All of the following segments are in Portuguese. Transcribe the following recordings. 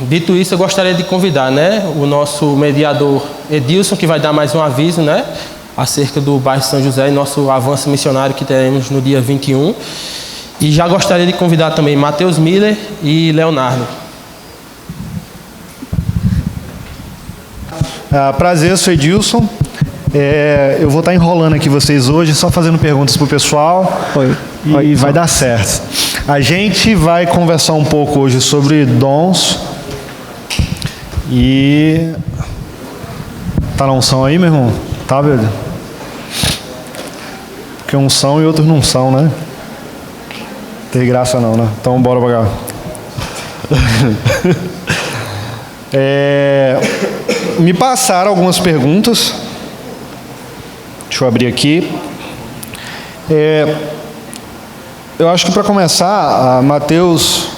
Dito isso, eu gostaria de convidar, né, o nosso mediador Edilson, que vai dar mais um aviso, né, acerca do bairro São José e nosso avanço missionário que teremos no dia 21. E já gostaria de convidar também Matheus Miller e Leonardo. Prazer, sou Edilson. Eu vou estar enrolando aqui vocês hoje, só fazendo perguntas para o pessoal. E vai dar certo. A gente vai conversar um pouco hoje sobre dons. E... Tá na unção aí, meu irmão? Tá, velho? Porque uns são e outros não são, né? Tem graça não, né? Então bora pra cá. Me passaram algumas perguntas. Deixa eu abrir aqui. Eu acho que para começar, Matheus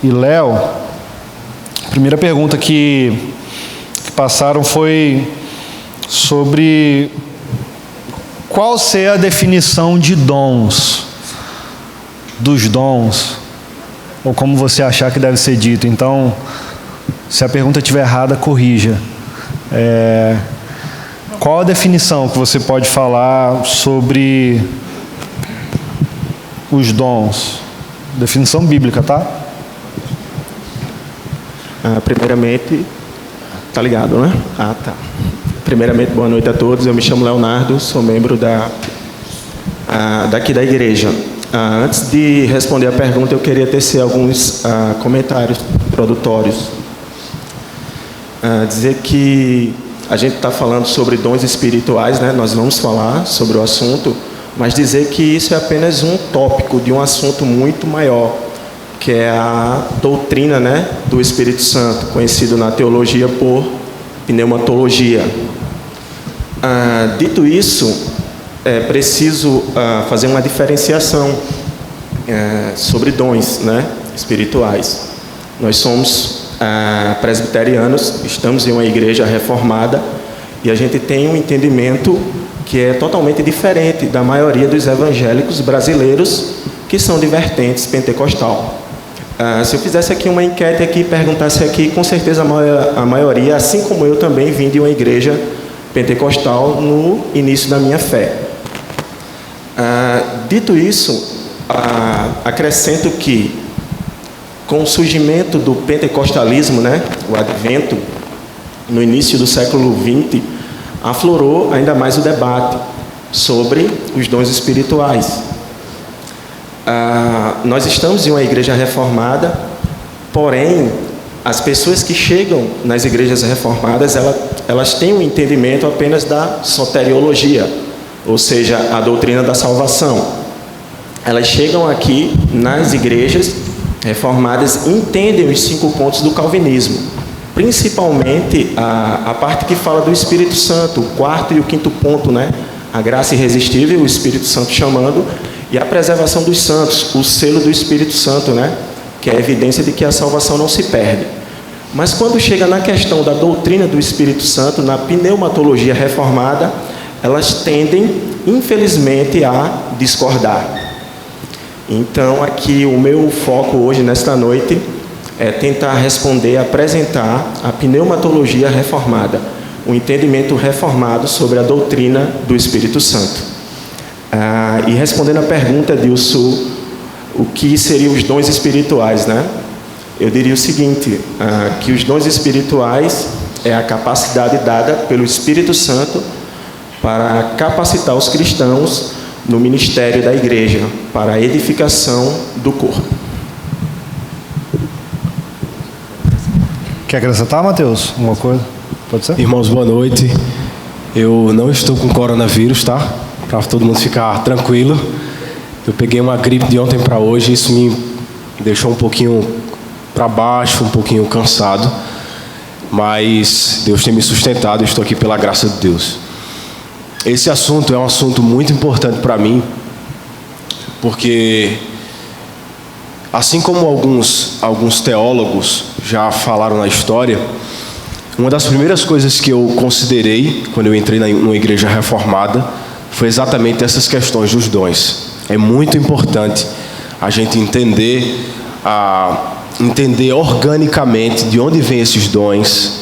e Léo, a primeira pergunta que passaram foi sobre qual ser a definição de dons, dos dons, ou como você achar que deve ser dito. Então, se a pergunta estiver errada, corrija. Qual a definição que você pode falar sobre os dons? Definição bíblica, tá? Primeiramente, tá ligado, né? Tá. Primeiramente, boa noite a todos. Eu me chamo Leonardo, sou membro daqui da igreja. Antes de responder a pergunta, eu queria tecer alguns comentários introdutórios. Dizer que a gente está falando sobre dons espirituais, né? Nós vamos falar sobre o assunto, mas dizer que isso é apenas um tópico de um assunto muito maior, que é a doutrina, né, do Espírito Santo, conhecido na teologia por pneumatologia. Dito isso, é preciso fazer uma diferenciação sobre dons, né, espirituais. Nós somos presbiterianos, estamos em uma igreja reformada e a gente tem um entendimento que é totalmente diferente da maioria dos evangélicos brasileiros que são de vertentes pentecostal. Se eu fizesse aqui uma enquete aqui, perguntasse aqui, com certeza a maioria, assim como eu também vim de uma igreja pentecostal no início da minha fé. Dito isso, acrescento que com o surgimento do pentecostalismo, né, o advento, no início do século XX, aflorou ainda mais o debate sobre os dons espirituais. Nós estamos em uma igreja reformada, porém, as pessoas que chegam nas igrejas reformadas, elas têm um entendimento apenas da soteriologia, ou seja, a doutrina da salvação. Elas chegam aqui nas igrejas reformadas, entendem os 5 pontos do calvinismo, principalmente a parte que fala do Espírito Santo, o 4º e o 5º ponto, né? A graça irresistível, o Espírito Santo chamando, e a preservação dos santos, o selo do Espírito Santo, né? Que é a evidência de que a salvação não se perde. Mas quando chega na questão da doutrina do Espírito Santo, na pneumatologia reformada, elas tendem, infelizmente, a discordar. Então, aqui o meu foco hoje, nesta noite, é tentar responder, apresentar a pneumatologia reformada, um entendimento reformado sobre a doutrina do Espírito Santo. E respondendo a pergunta, Edilson, o que seriam os dons espirituais, né? Eu diria o seguinte, que os dons espirituais é a capacidade dada pelo Espírito Santo para capacitar os cristãos no ministério da igreja, para a edificação do corpo. Quer acrescentar, Matheus? Alguma coisa? Pode ser? Irmãos, boa noite. Eu não estou com coronavírus, tá? Para todo mundo ficar tranquilo. Eu peguei uma gripe de ontem para hoje, isso me deixou um pouquinho para baixo, um pouquinho cansado. Mas Deus tem me sustentado, eu estou aqui pela graça de Deus. Esse assunto é um assunto muito importante para mim, porque assim como alguns teólogos já falaram na história, uma das primeiras coisas que eu considerei quando eu entrei numa igreja reformada foi exatamente essas questões dos dons. É muito importante a gente entender entender organicamente de onde vêm esses dons,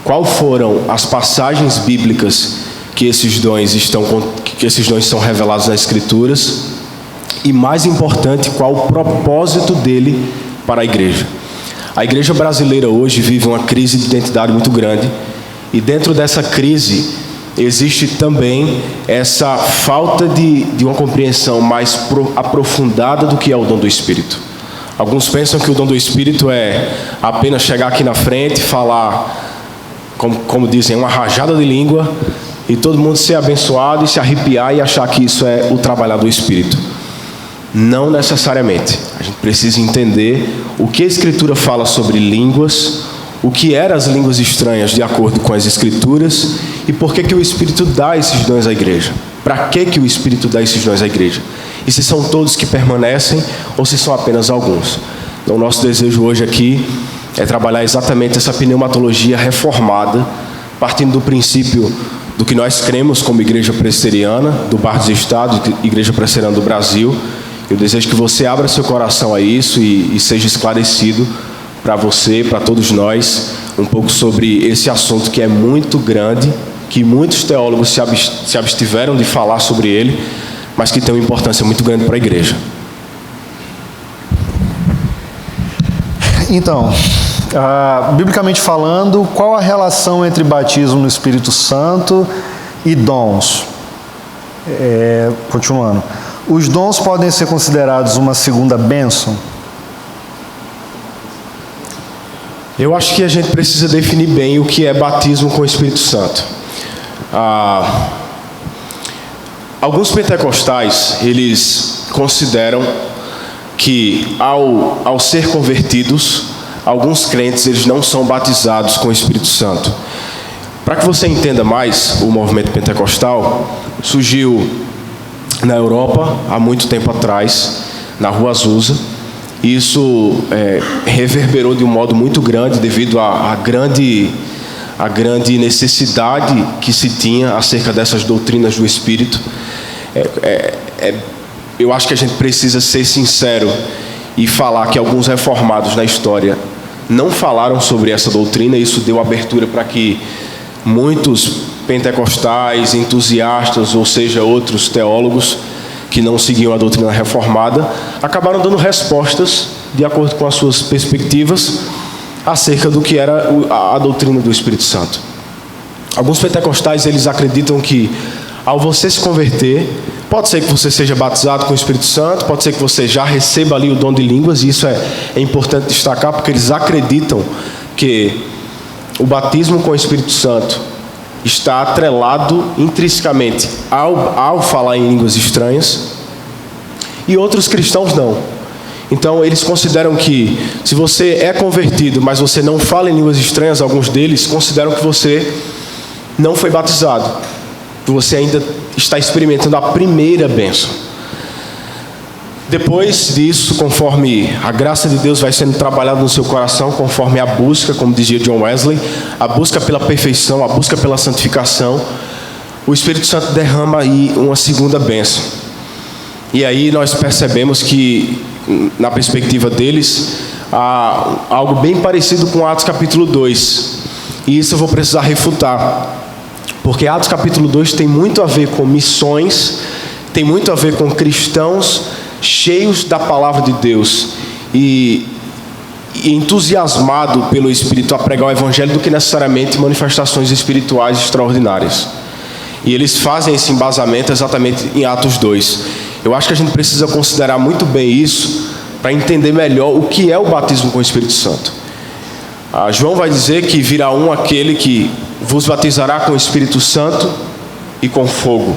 quais foram as passagens bíblicas que esses dons são revelados nas Escrituras, e mais importante, qual o propósito dele para a igreja. A igreja brasileira hoje vive uma crise de identidade muito grande, e dentro dessa crise existe também essa falta de uma compreensão mais aprofundada do que é o dom do Espírito. Alguns pensam que o dom do Espírito é apenas chegar aqui na frente, falar, como dizem, uma rajada de língua, e todo mundo ser abençoado e se arrepiar e achar que isso é o trabalhar do Espírito. Não necessariamente. A gente precisa entender o que a Escritura fala sobre línguas, o que eram as línguas estranhas de acordo com as Escrituras, e por que o Espírito dá esses dons à igreja. Para que o Espírito dá esses dons à igreja? E se são todos que permanecem ou se são apenas alguns. Então, o nosso desejo hoje aqui é trabalhar exatamente essa pneumatologia reformada, partindo do princípio do que nós cremos como Igreja Presbiteriana, do Bar dos Estados, Igreja Presbiteriana do Brasil. Eu desejo que você abra seu coração a isso e seja esclarecido para você, para todos nós, um pouco sobre esse assunto que é muito grande, que muitos teólogos se abstiveram de falar sobre ele, mas que tem uma importância muito grande para a igreja. Então, biblicamente falando, qual a relação entre batismo no Espírito Santo e dons? Continuando. Os dons podem ser considerados uma segunda bênção? Eu acho que a gente precisa definir bem o que é batismo com o Espírito Santo. Alguns pentecostais, eles consideram que ao ser convertidos, alguns crentes eles não são batizados com o Espírito Santo. Para que você entenda mais, o movimento pentecostal surgiu na Europa há muito tempo atrás, na Rua Azusa. Isso reverberou de um modo muito grande devido à grande necessidade que se tinha acerca dessas doutrinas do Espírito. Eu acho que a gente precisa ser sincero e falar que alguns reformados na história não falaram sobre essa doutrina, e isso deu abertura para que muitos pentecostais, entusiastas, ou seja, outros teólogos que não seguiam a doutrina reformada, acabaram dando respostas de acordo com as suas perspectivas acerca do que era a doutrina do Espírito Santo. Alguns pentecostais, eles acreditam que ao você se converter, pode ser que você seja batizado com o Espírito Santo, pode ser que você já receba ali o dom de línguas, e isso é importante destacar, porque eles acreditam que o batismo com o Espírito Santo está atrelado intrinsecamente ao falar em línguas estranhas, e outros cristãos não. Então eles consideram que se você é convertido, mas você não fala em línguas estranhas, alguns deles consideram que você não foi batizado, que você ainda está experimentando a primeira bênção. Depois disso, conforme a graça de Deus vai sendo trabalhada no seu coração, conforme a busca, como dizia John Wesley, a busca pela perfeição, a busca pela santificação, o Espírito Santo derrama aí uma segunda bênção. E aí nós percebemos que, na perspectiva deles, há algo bem parecido com Atos capítulo 2. E isso eu vou precisar refutar, porque Atos capítulo 2 tem muito a ver com missões, tem muito a ver com cristãos cheios da palavra de Deus e entusiasmado pelo Espírito a pregar o Evangelho, do que necessariamente manifestações espirituais extraordinárias. E eles fazem esse embasamento exatamente em Atos 2. Eu acho que a gente precisa considerar muito bem isso para entender melhor o que é o batismo com o Espírito Santo. João vai dizer que virá aquele que vos batizará com o Espírito Santo e com fogo.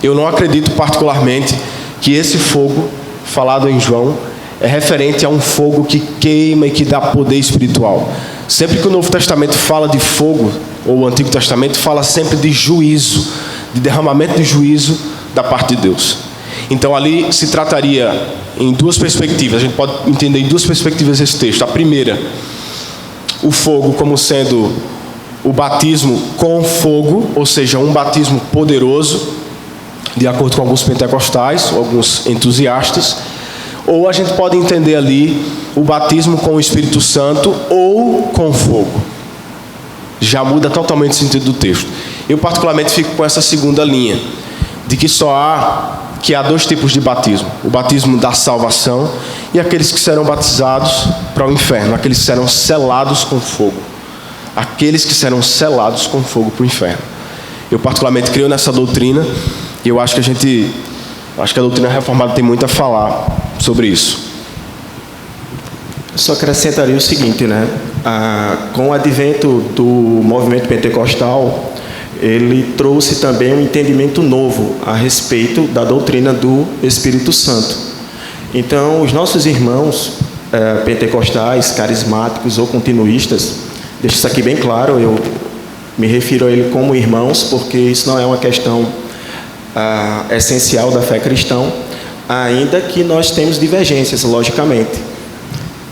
Eu não acredito particularmente que esse fogo falado em João é referente a um fogo que queima e que dá poder espiritual. Sempre que o Novo Testamento fala de fogo, ou o Antigo Testamento fala sempre de juízo, de derramamento de juízo da parte de Deus. Então ali se trataria em duas perspectivas, a gente pode entender em duas perspectivas esse texto. A primeira, o fogo como sendo o batismo com fogo, ou seja, um batismo poderoso, de acordo com alguns pentecostais, alguns entusiastas. Ou a gente pode entender ali o batismo com o Espírito Santo ou com fogo. Já muda totalmente o sentido do texto. Eu particularmente fico com essa segunda linha, de que há dois tipos de batismo: o batismo da salvação e aqueles que serão batizados para o inferno, aqueles que serão selados com fogo. Aqueles que serão selados com fogo para o inferno. Eu particularmente creio nessa doutrina e eu acho que a doutrina reformada tem muito a falar sobre isso. Só acrescentaria o seguinte, né? Com o advento do movimento pentecostal, ele trouxe também um entendimento novo a respeito da doutrina do Espírito Santo. Então, os nossos irmãos pentecostais, carismáticos ou continuistas, deixo isso aqui bem claro, eu me refiro a ele como irmãos, porque isso não é uma questão essencial da fé cristã, ainda que nós temos divergências, logicamente.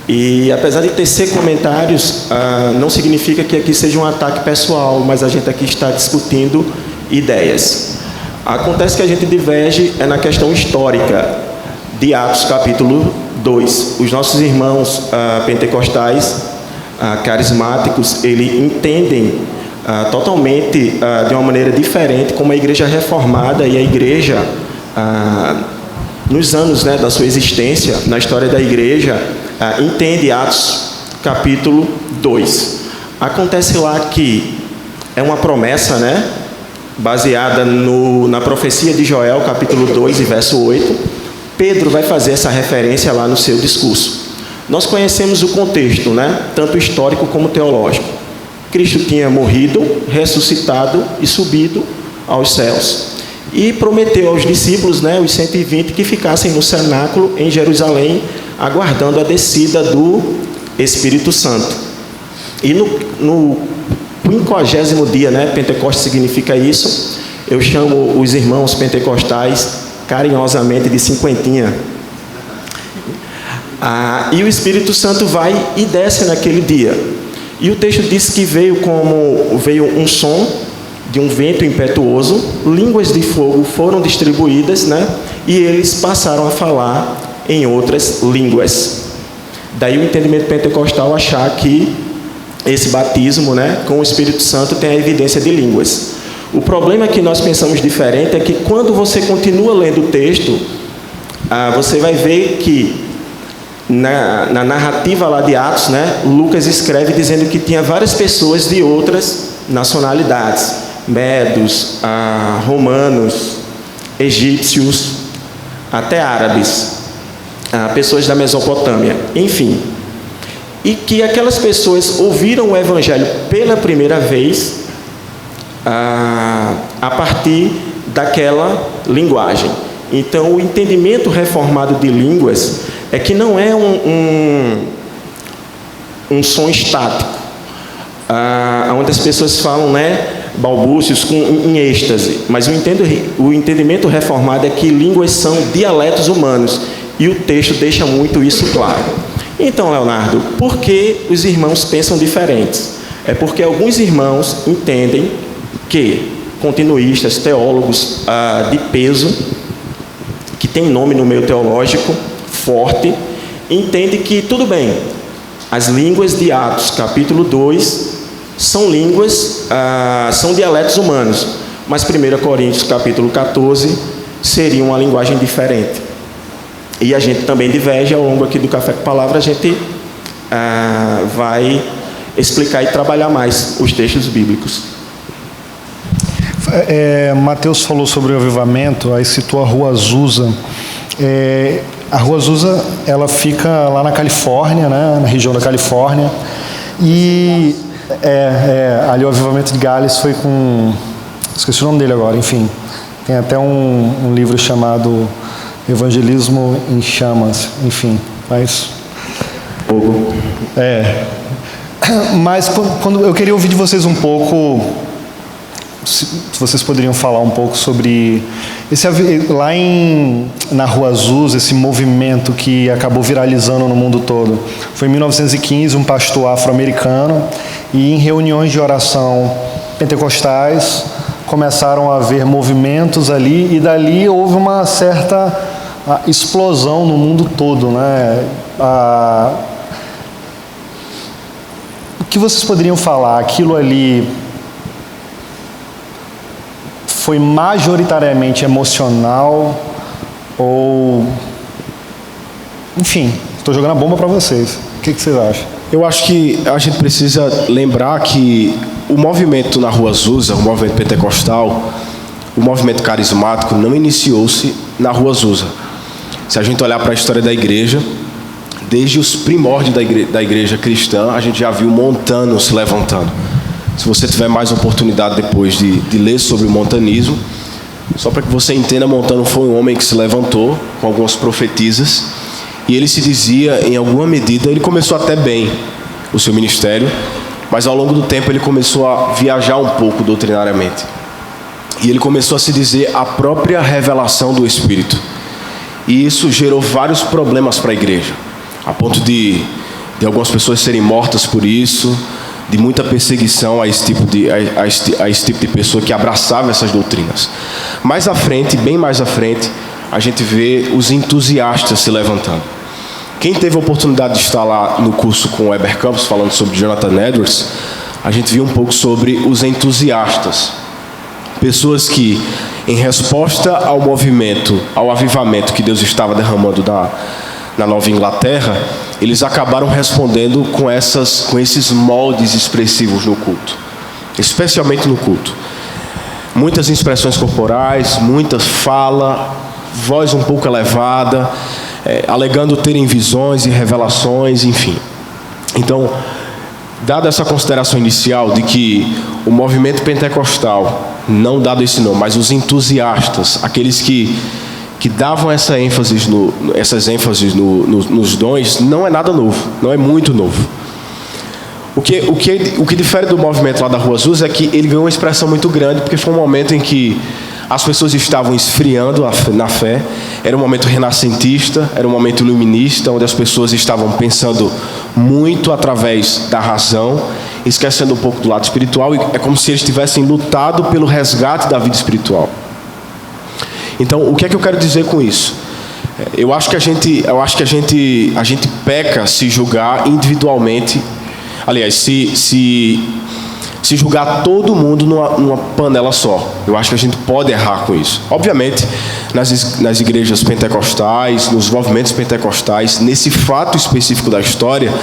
E apesar de tecer comentários, não significa que aqui seja um ataque pessoal, mas a gente aqui está discutindo ideias. Acontece que a gente diverge na questão histórica de Atos capítulo 2. Os nossos irmãos pentecostais, carismáticos, eles entendem totalmente de uma maneira diferente como a igreja reformada e a igreja, nos anos, né, da sua existência, na história da igreja, entende Atos capítulo 2. Acontece lá que é uma promessa, né, baseada na profecia de Joel, capítulo 2 e verso 8. Pedro vai fazer essa referência lá no seu discurso. Nós conhecemos o contexto, né, tanto histórico como teológico. Cristo tinha morrido, ressuscitado e subido aos céus. E prometeu aos discípulos, né, os 120, que ficassem no cenáculo em Jerusalém, aguardando a descida do Espírito Santo. E no 50º dia, né, Pentecostes significa isso, eu chamo os irmãos pentecostais carinhosamente de cinquentinha. E o Espírito Santo vai e desce naquele dia. E o texto diz que veio um som de um vento impetuoso, línguas de fogo foram distribuídas, né? E eles passaram a falar em outras línguas. Daí o entendimento pentecostal achar que esse batismo, né, com o Espírito Santo tem a evidência de línguas. O problema que nós pensamos diferente é que quando você continua lendo o texto, você vai ver que na narrativa lá de Atos, né, Lucas escreve dizendo que tinha várias pessoas de outras nacionalidades, medos, romanos, egípcios, até árabes, pessoas da Mesopotâmia, enfim. E que aquelas pessoas ouviram o Evangelho pela primeira vez a partir daquela linguagem. Então, o entendimento reformado de línguas é que não é um som estático, onde as pessoas falam, né, balbúcios em êxtase, mas o entendimento reformado é que línguas são dialetos humanos, e o texto deixa muito isso claro. Então, Leonardo, por que os irmãos pensam diferentes? É porque alguns irmãos entendem que continuistas, teólogos de peso, que tem nome no meio teológico forte, entendem que tudo bem, as línguas de Atos capítulo 2 são línguas, são dialetos humanos, mas 1 Coríntios capítulo 14 seria uma linguagem diferente. E a gente também diverge ao longo aqui do Café com Palavra, a gente vai explicar e trabalhar mais os textos bíblicos. Mateus falou sobre o avivamento, aí citou a Rua Azusa. A Rua Azusa, ela fica lá na Califórnia, né, na região da Califórnia, e ali o avivamento de Gales foi com... esqueci o nome dele agora, enfim. Tem até um livro chamado Evangelismo em Chamas, enfim, mas... Mas quando eu queria ouvir de vocês um pouco, se vocês poderiam falar um pouco sobre lá na Rua Azusa, esse movimento que acabou viralizando no mundo todo. Foi em 1915, um pastor afro-americano, e em reuniões de oração pentecostais começaram a haver movimentos ali, e dali houve uma certa explosão no mundo todo, né? O que vocês poderiam falar? Aquilo ali foi majoritariamente emocional ou... Enfim, estou jogando a bomba para vocês. O que vocês acham? Eu acho que a gente precisa lembrar que o movimento na Rua Azusa, o movimento pentecostal, o movimento carismático não iniciou-se na Rua Azusa. Se a gente olhar para a história da igreja, desde os primórdios da igreja cristã, a gente já viu Montano se levantando. Se você tiver mais oportunidade depois de ler sobre o montanismo, só para que você entenda, Montano foi um homem que se levantou com algumas profetisas, e ele se dizia, em alguma medida, ele começou até bem o seu ministério, mas ao longo do tempo ele começou a viajar um pouco doutrinariamente. E ele começou a se dizer a própria revelação do Espírito. E isso gerou vários problemas para a igreja, a ponto de algumas pessoas serem mortas por isso, de muita perseguição a esse tipo de pessoa que abraçava essas doutrinas. Mais à frente, bem mais à frente, a gente vê os entusiastas se levantando. Quem teve a oportunidade de estar lá no curso com o Heber Campos, falando sobre Jonathan Edwards, a gente viu um pouco sobre os entusiastas. Pessoas que, em resposta ao movimento, ao avivamento que Deus estava derramando na Nova Inglaterra, eles acabaram respondendo com esses moldes expressivos no culto, especialmente no culto. Muitas expressões corporais, muita fala, voz um pouco elevada, alegando terem visões e revelações, enfim. Então, dada essa consideração inicial de que o movimento pentecostal, não dado esse nome, mas os entusiastas, aqueles que davam essas ênfases nos dons, não é nada novo, não é muito novo. O que difere do movimento lá da Rua Azusa é que ele ganhou uma expressão muito grande, porque foi um momento em que as pessoas estavam esfriando na fé, era um momento renascentista, era um momento iluminista, onde as pessoas estavam pensando muito através da razão, esquecendo um pouco do lado espiritual, e é como se eles tivessem lutado pelo resgate da vida espiritual. Então, o que é que eu quero dizer com isso? Eu acho que a gente peca se julgar individualmente. Aliás, se julgar todo mundo numa panela só. Eu acho que a gente pode errar com isso. Obviamente, nas igrejas pentecostais, nos movimentos pentecostais, nesse fato específico da história,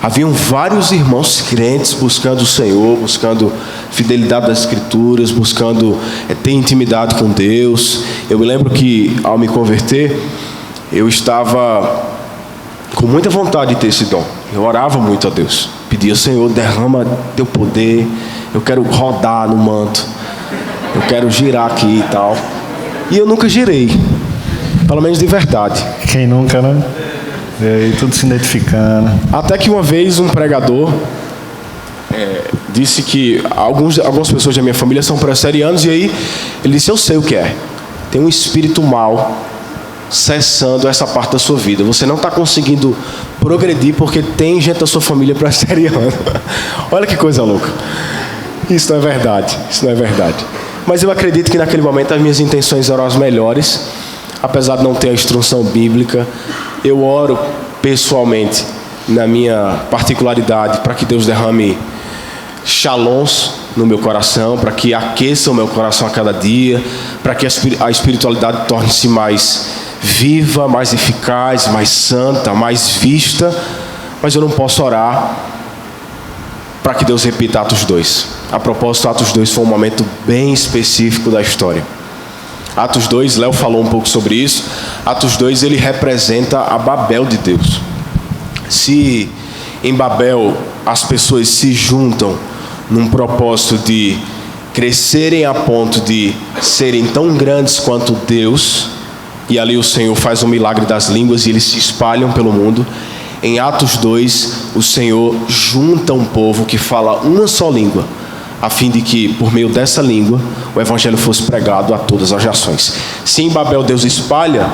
haviam vários irmãos crentes buscando o Senhor, buscando fidelidade das Escrituras, buscando ter intimidade com Deus. Eu me lembro que, ao me converter, eu estava com muita vontade de ter esse dom. Eu orava muito a Deus. Pedia, Senhor, derrama teu poder. Eu quero rodar no manto. Eu quero girar aqui e tal. E eu nunca girei. Pelo menos de verdade. Quem nunca, né? E aí, tudo se identificando. Até que uma vez um pregador disse que algumas pessoas da minha família são presbiterianos. E aí ele disse, eu sei o que é. Tem um espírito mau cessando essa parte da sua vida. Você não está conseguindo progredir porque tem gente da sua família presbiteriana. Olha que coisa louca. Isso não é verdade. Isso não é verdade. Mas eu acredito que naquele momento as minhas intenções eram as melhores, apesar de não ter a instrução bíblica. Eu oro pessoalmente, na minha particularidade, para que Deus derrame shalons no meu coração, para que aqueça o meu coração a cada dia, para que a espiritualidade torne-se mais viva, mais eficaz, mais santa, mais vista. Mas eu não posso orar para que Deus repita Atos 2. A propósito, Atos 2 foi um momento bem específico da história. Atos 2, Léo falou um pouco sobre isso. Atos 2, ele representa a Babel de Deus. Se em Babel as pessoas se juntam num propósito de crescerem a ponto de serem tão grandes quanto Deus, e ali o Senhor faz o milagre das línguas e eles se espalham pelo mundo, em Atos 2, o Senhor junta um povo que fala uma só língua, a fim de que, por meio dessa língua, o Evangelho fosse pregado a todas as nações. Se em Babel Deus espalha,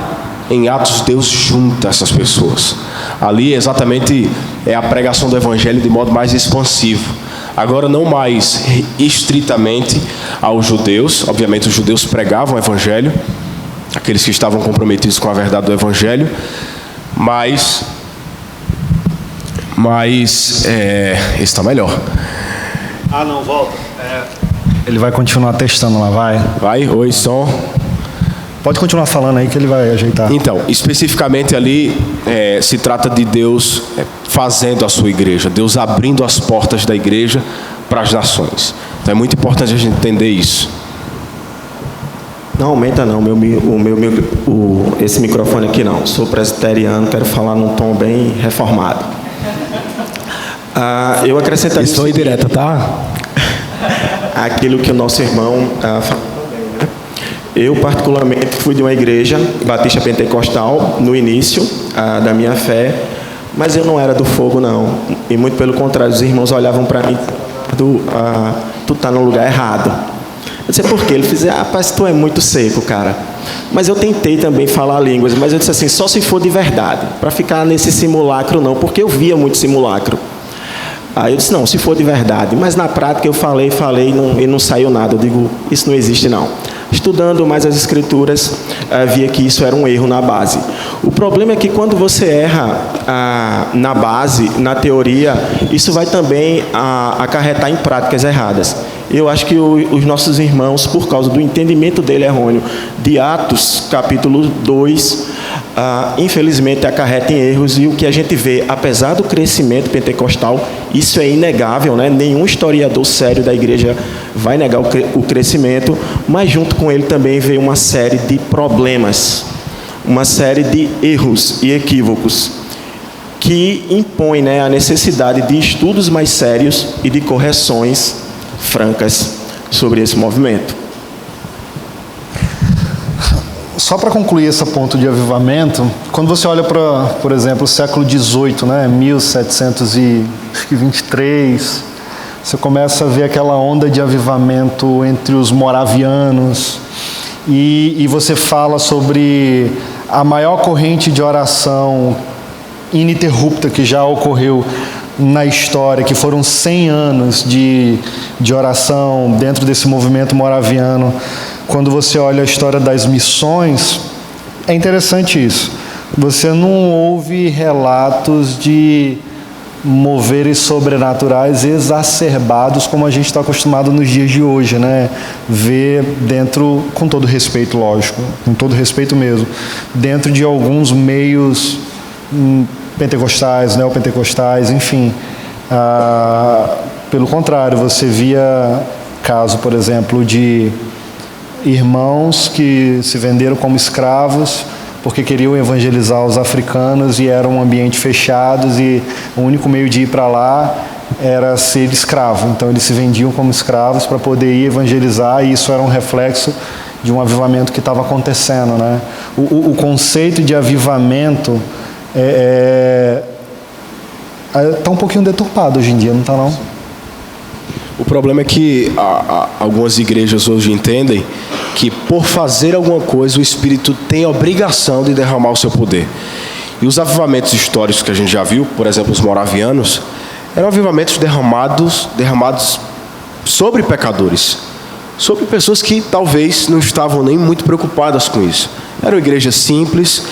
em Atos Deus junta essas pessoas. Ali exatamente é a pregação do Evangelho de modo mais expansivo. Agora não mais estritamente aos judeus. Obviamente os judeus pregavam o Evangelho, aqueles que estavam comprometidos com a verdade do Evangelho, mas esse está melhor. Ah, não, volta. Ele vai continuar testando lá, vai. Vai, oi, som. Pode continuar falando aí que ele vai ajeitar. Então, especificamente ali, se trata de Deus fazendo a sua igreja, Deus abrindo as portas da igreja para as nações. Então é muito importante a gente entender isso. Não aumenta não, esse microfone aqui não. Sou presbiteriano, quero falar num tom bem reformado. Eu acrescentaria... Estou indireta, tá? Aquilo que o nosso irmão falou. Eu, particularmente, fui de uma igreja batista pentecostal no início da minha fé, mas eu não era do fogo, não. E muito pelo contrário, os irmãos olhavam para mim, tu está no lugar errado. Eu disse, por quê? Ele disse, rapaz, tu é muito seco, cara. Mas eu tentei também falar línguas, mas eu disse assim, só se for de verdade, para ficar nesse simulacro não, porque eu via muito simulacro. Aí eu disse, não, se for de verdade. Mas na prática eu falei e não saiu nada. Eu digo, isso não existe não. Estudando mais as escrituras, via que isso era um erro na base. O problema é que quando você erra na base, na teoria, isso vai também acarretar em práticas erradas. Eu acho que os nossos irmãos, por causa do entendimento dele errôneo de Atos, capítulo 2, infelizmente acarreta em erros, e o que a gente vê, apesar do crescimento pentecostal, isso é inegável, né? Nenhum historiador sério da igreja vai negar o crescimento, mas junto com ele também veio uma série de problemas, uma série de erros e equívocos que impõem, né, a necessidade de estudos mais sérios e de correções francas sobre esse movimento. Só para concluir esse ponto de avivamento, quando você olha para, por exemplo, o século XVIII, né, 1723, você começa a ver aquela onda de avivamento entre os moravianos, e você fala sobre a maior corrente de oração ininterrupta que já ocorreu na história, que foram 100 anos de oração dentro desse movimento moraviano. Quando você olha a história das missões, é interessante isso. Você não ouve relatos de moveres sobrenaturais exacerbados como a gente está acostumado nos dias de hoje, né? Ver dentro, com todo respeito, lógico, com todo respeito mesmo, dentro de alguns meios pentecostais, neopentecostais, enfim. Pelo contrário, você via caso, por exemplo, de irmãos que se venderam como escravos porque queriam evangelizar os africanos e era um ambiente fechado e o único meio de ir para lá era ser escravo. Então eles se vendiam como escravos para poder ir evangelizar, e isso era um reflexo de um avivamento que estava acontecendo, né? O conceito de avivamento está um pouquinho deturpado hoje em dia, não está não? O problema é que algumas igrejas hoje entendem que por fazer alguma coisa o Espírito tem a obrigação de derramar o seu poder. E os avivamentos históricos que a gente já viu, por exemplo, os moravianos, eram avivamentos derramados sobre pecadores, sobre pessoas que talvez não estavam nem muito preocupadas com isso. Eram igrejas simples,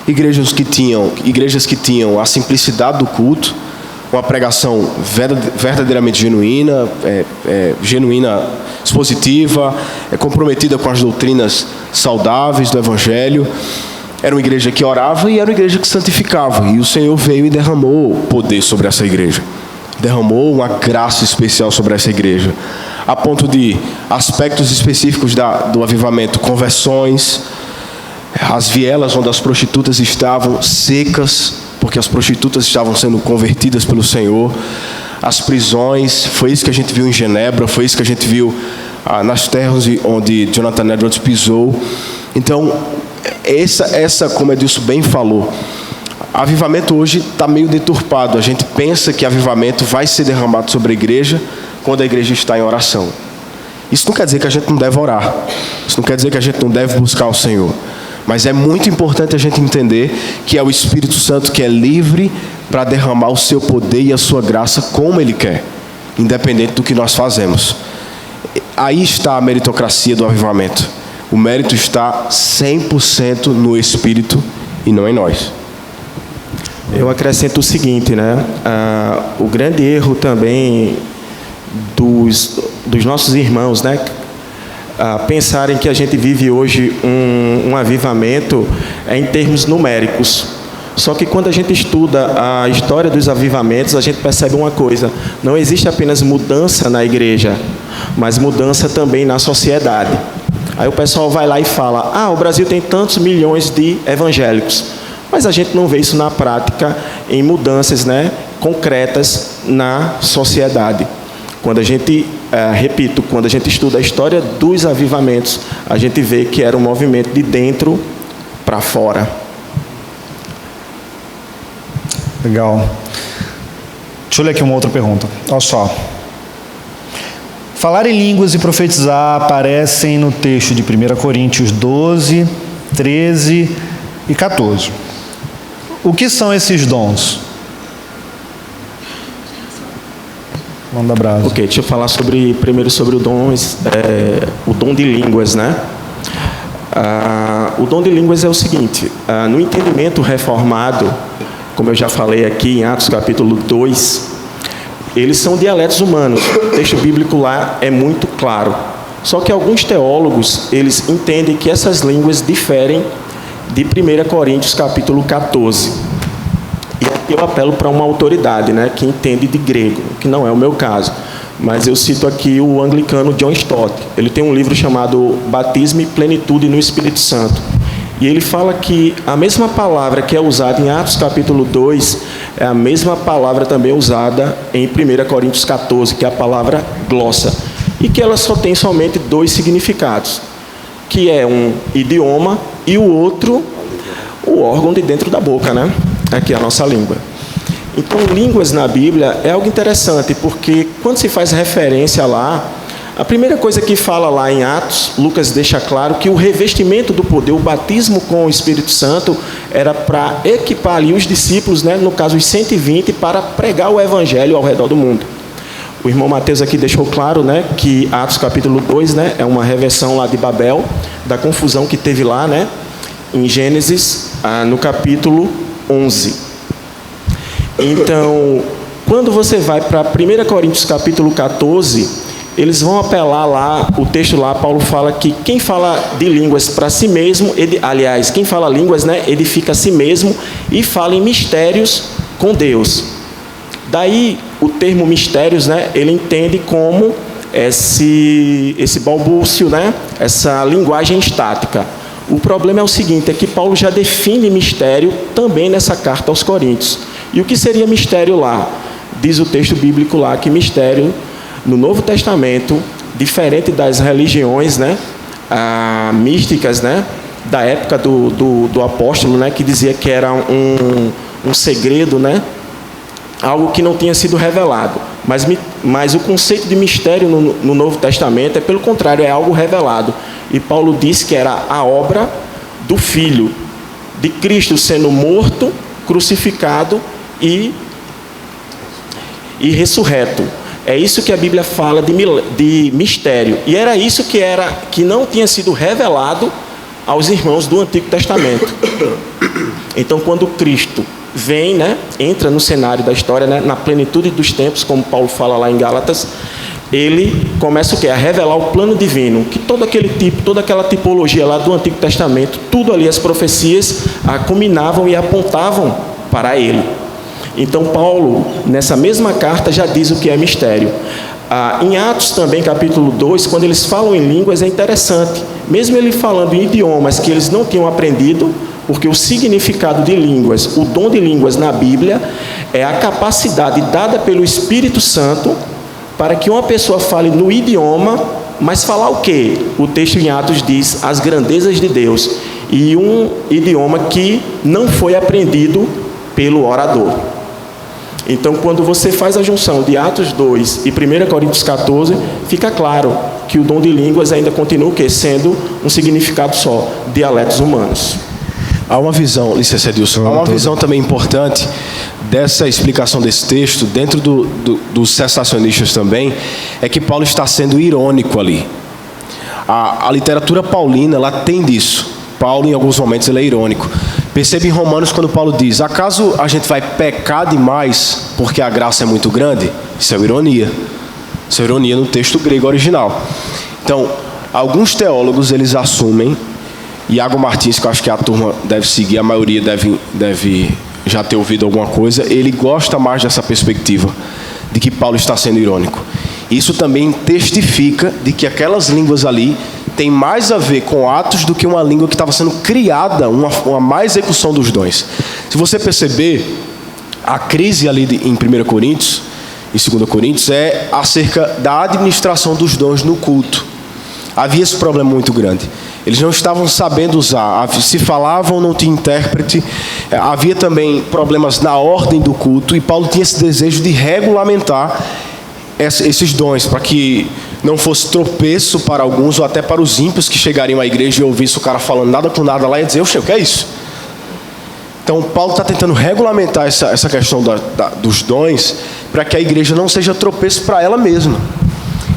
igrejas que tinham a simplicidade do culto, uma pregação verdadeiramente genuína, expositiva, comprometida com as doutrinas saudáveis do Evangelho. Era uma igreja que orava e era uma igreja que santificava. E o Senhor veio e derramou poder sobre essa igreja. Derramou uma graça especial sobre essa igreja. A ponto de aspectos específicos do avivamento, conversões, as vielas onde as prostitutas estavam secas, porque as prostitutas estavam sendo convertidas pelo Senhor, as prisões, foi isso que a gente viu em Genebra, foi isso que a gente viu nas terras onde Jonathan Edwards pisou. Então, essa como Edilson bem falou, avivamento hoje está meio deturpado. A gente pensa que avivamento vai ser derramado sobre a igreja quando a igreja está em oração. Isso não quer dizer que a gente não deve orar, isso não quer dizer que a gente não deve buscar o Senhor. Mas é muito importante a gente entender que é o Espírito Santo que é livre para derramar o seu poder e a sua graça como Ele quer, independente do que nós fazemos. Aí está a meritocracia do avivamento. o mérito está 100% no Espírito e não em nós. Eu acrescento o seguinte, né? O grande erro também dos nossos irmãos, né? Pensarem que a gente vive hoje um avivamento em termos numéricos. Só que quando a gente estuda a história dos avivamentos, a gente percebe uma coisa: não existe apenas mudança na igreja, mas mudança também na sociedade. Aí o pessoal vai lá e fala: o Brasil tem tantos milhões de evangélicos, mas a gente não vê isso na prática em mudanças, né, concretas na sociedade. Quando a gente, repito, quando a gente estuda a história dos avivamentos, a gente vê que era um movimento de dentro para fora. Legal. Deixa eu ler aqui uma outra pergunta. Olha só. Falar em línguas e profetizar aparecem no texto de 1 Coríntios 12, 13 e 14. O que são esses dons? Manda brasa. Ok, deixa eu falar primeiro sobre o dom de línguas, né? O dom de línguas é o seguinte: no entendimento reformado, como eu já falei aqui em Atos capítulo 2, eles são dialetos humanos. O texto bíblico lá é muito claro. Só que alguns teólogos, eles entendem que essas línguas diferem de 1 Coríntios capítulo 14. E aqui eu apelo para uma autoridade, né, que entende de grego, que não é o meu caso. Mas eu cito aqui o anglicano John Stott. Ele tem um livro chamado Batismo e Plenitude no Espírito Santo. E ele fala que a mesma palavra que é usada em Atos capítulo 2 é a mesma palavra também usada em 1 Coríntios 14, que é a palavra glossa. E que ela só tem somente 2 significados, que é um idioma e o outro, o órgão de dentro da boca, né? Aqui é a nossa língua. Então, línguas na Bíblia é algo interessante, porque quando se faz referência lá, a primeira coisa que fala lá em Atos, Lucas deixa claro que o revestimento do poder, o batismo com o Espírito Santo, era para equipar ali os discípulos, né, no caso os 120, para pregar o Evangelho ao redor do mundo. O irmão Mateus aqui deixou claro, né, que Atos capítulo 2, né, é uma reversão lá de Babel, da confusão que teve lá, né, em Gênesis, no capítulo 11. Então, quando você vai para 1 Coríntios capítulo 14, eles vão apelar lá, o texto lá, Paulo fala que quem fala de línguas para si mesmo, quem fala línguas, né, edifica a si mesmo e fala em mistérios com Deus. Daí, o termo mistérios, né, ele entende como esse balbúcio, né, essa linguagem estática. O problema é o seguinte, é que Paulo já define mistério também nessa carta aos Coríntios. E o que seria mistério lá? Diz o texto bíblico lá que mistério, no Novo Testamento, diferente das religiões, né, místicas, né, da época do apóstolo, né, que dizia que era um segredo, né, algo que não tinha sido revelado. Mas o conceito de mistério no Novo Testamento é, pelo contrário, é algo revelado. E Paulo disse que era a obra do Filho, de Cristo sendo morto, crucificado e ressurreto. É isso que a Bíblia fala de mistério. E era isso que não tinha sido revelado aos irmãos do Antigo Testamento. Então, quando Cristo vem, né, entra no cenário da história, né, na plenitude dos tempos, como Paulo fala lá em Gálatas, ele começa o quê? A revelar o plano divino, que toda aquela tipologia lá do Antigo Testamento, tudo ali, as profecias culminavam e apontavam para ele. Então, Paulo, nessa mesma carta, já diz o que é mistério. Em Atos também, capítulo 2, quando eles falam em línguas, é interessante. Mesmo ele falando em idiomas que eles não tinham aprendido, porque o significado de línguas, o dom de línguas na Bíblia, é a capacidade dada pelo Espírito Santo para que uma pessoa fale no idioma, mas falar o quê? O texto em Atos diz as grandezas de Deus, e um idioma que não foi aprendido pelo orador. Então, quando você faz a junção de Atos 2 e 1 Coríntios 14, fica claro que o dom de línguas ainda continua sendo um significado só, dialetos humanos. Há uma visão, licença Edilson, há uma visão também importante dessa explicação desse texto, dentro dos cessacionistas também, é que Paulo está sendo irônico ali. A literatura paulina, ela tem disso. Paulo, em alguns momentos, ele é irônico. Percebe em Romanos quando Paulo diz: acaso a gente vai pecar demais porque a graça é muito grande? Isso é ironia. Isso é ironia no texto grego original. Então, alguns teólogos, eles assumem, Iago Martins, que eu acho que a turma deve seguir, a maioria deve já ter ouvido alguma coisa, ele gosta mais dessa perspectiva de que Paulo está sendo irônico. Isso também testifica de que aquelas línguas ali têm mais a ver com Atos do que uma língua que estava sendo criada, uma má execução dos dons. Se você perceber, a crise ali em 1 Coríntios e 2 Coríntios é acerca da administração dos dons no culto. Havia esse problema muito grande. Eles não estavam sabendo usar, se falavam, não tinha intérprete. Havia também problemas na ordem do culto, e Paulo tinha esse desejo de regulamentar esses dons, para que não fosse tropeço para alguns, ou até para os ímpios que chegariam à igreja e ouvissem o cara falando nada com nada lá e dizer: o que é isso? Então Paulo está tentando regulamentar essa questão dos dons, para que a igreja não seja tropeço para ela mesma.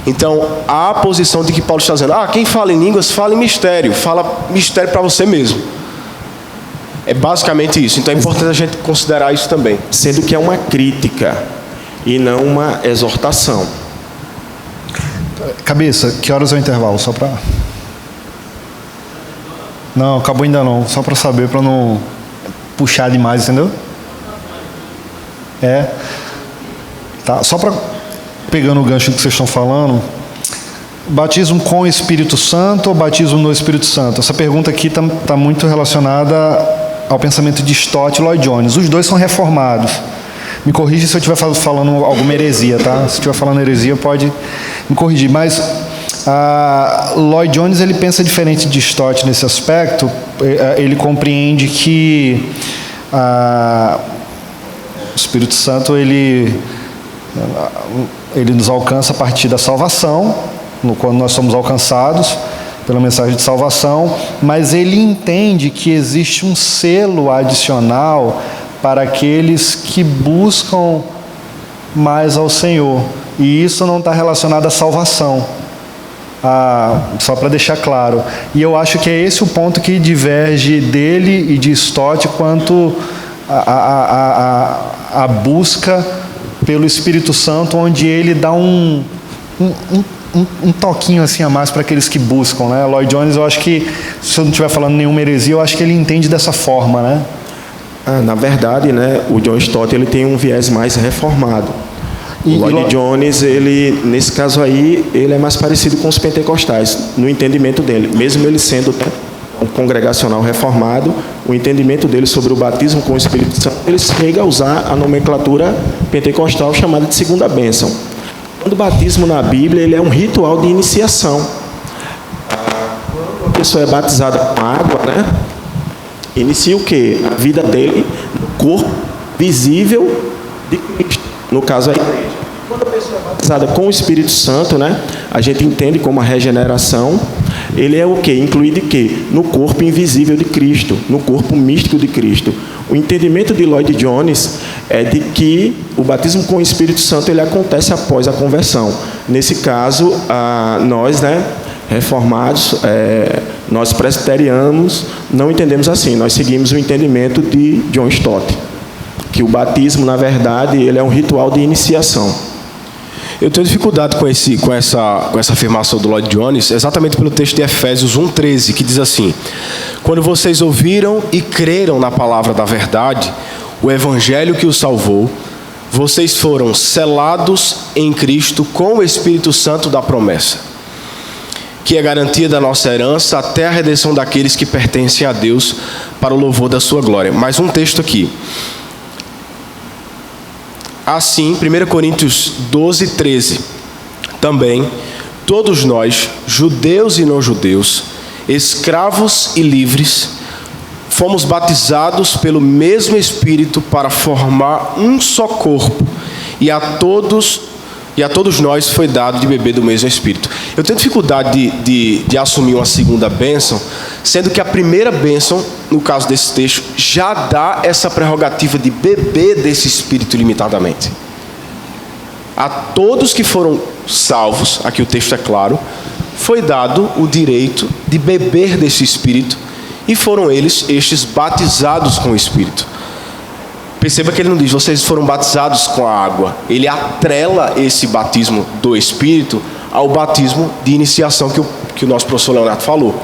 Então há a posição de que Paulo está dizendo: quem fala em línguas, fala em mistério, fala mistério para você mesmo. É basicamente isso. Então é importante a gente considerar isso também, sendo que é uma crítica e não uma exortação. Cabeça, que horas é o intervalo? Só para... Não, acabou ainda não. Só para saber, para não puxar demais, entendeu? Tá, só para... Pegando o gancho que vocês estão falando, batismo com o Espírito Santo ou batismo no Espírito Santo? Essa pergunta aqui está muito relacionada ao pensamento de Stott e Lloyd Jones. Os dois são reformados. Me corrija se eu estiver falando alguma heresia, tá? Se estiver falando heresia, pode me corrigir. Mas Lloyd Jones, ele pensa diferente de Stott nesse aspecto. Ele compreende que o Espírito Santo, ele nos alcança a partir da salvação, quando nós somos alcançados pela mensagem de salvação, mas ele entende que existe um selo adicional para aqueles que buscam mais ao Senhor, e isso não está relacionado à salvação, só para deixar claro. E eu acho que é esse o ponto que diverge dele e de Stott quanto a busca pelo Espírito Santo, onde ele dá um toquinho assim a mais para aqueles que buscam, né? Lloyd Jones, eu acho que, se eu não estiver falando nenhuma heresia, eu acho que ele entende dessa forma, né? Na verdade, né, o John Stott, ele tem um viés mais reformado. O Lloyd Jones, ele, nesse caso aí, ele é mais parecido com os pentecostais, no entendimento dele. Mesmo ele sendo um congregacional reformado, o entendimento dele sobre o batismo com o Espírito Santo, ele chega a usar a nomenclatura pentecostal chamada de segunda bênção. O batismo na Bíblia, ele é um ritual de iniciação. Quando a pessoa é batizada com água, né, inicia o quê? A vida dele no corpo visível de Cristo, no caso a igreja. Quando a pessoa é batizada com o Espírito Santo, né, a gente entende como a regeneração, ele é o quê? Incluído em quê? No corpo invisível de Cristo, no corpo místico de Cristo. O entendimento de Lloyd Jones é de que o batismo com o Espírito Santo, ele acontece após a conversão. Nesse caso, nós, né, reformados, nós presbiterianos, não entendemos assim. Nós seguimos o entendimento de John Stott, que o batismo, na verdade, ele é um ritual de iniciação. Eu tenho dificuldade com essa afirmação do Lloyd Jones, exatamente pelo texto de Efésios 1:13, que diz assim: quando vocês ouviram e creram na palavra da verdade, o evangelho que os salvou, vocês foram selados em Cristo com o Espírito Santo da promessa, que é garantia da nossa herança até a redenção daqueles que pertencem a Deus, para o louvor da sua glória. Mais um texto aqui. Assim, 1 Coríntios 12:13, também todos nós, judeus e não judeus, escravos e livres, fomos batizados pelo mesmo Espírito para formar um só corpo, e a todos nós foi dado de beber do mesmo Espírito. Eu tenho dificuldade de assumir uma segunda bênção, sendo que a primeira bênção, no caso desse texto, já dá essa prerrogativa de beber desse Espírito ilimitadamente. A todos que foram salvos, aqui o texto é claro, foi dado o direito de beber desse Espírito, e foram estes batizados com o Espírito. Perceba que ele não diz, vocês foram batizados com a água. Ele atrela esse batismo do Espírito ao batismo de iniciação que o nosso professor Leonardo falou.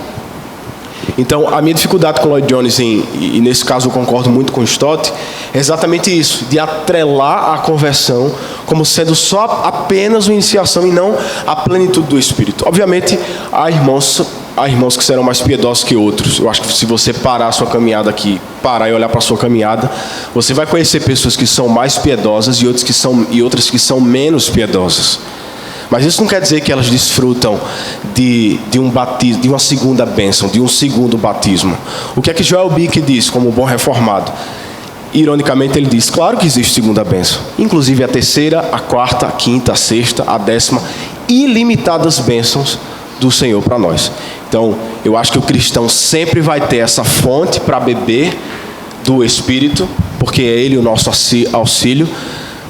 Então, a minha dificuldade com Lloyd Jones, e nesse caso eu concordo muito com o Stott, é exatamente isso, de atrelar a conversão como sendo só apenas uma iniciação e não a plenitude do Espírito. Obviamente, há irmãos que serão mais piedosos que outros. Eu acho que se você parar a sua caminhada aqui, parar e olhar para a sua caminhada, você vai conhecer pessoas que são mais piedosas e outras que são menos piedosas. Mas isso não quer dizer que elas desfrutam de um batismo, de uma segunda bênção, de um segundo batismo. O que é que Joel Bick diz, como bom reformado? Ironicamente, ele diz, claro que existe segunda bênção. Inclusive a terceira, a quarta, a quinta, a sexta, a 10ª, ilimitadas bênçãos do Senhor para nós. Então, eu acho que o cristão sempre vai ter essa fonte para beber do Espírito, porque é Ele o nosso auxílio.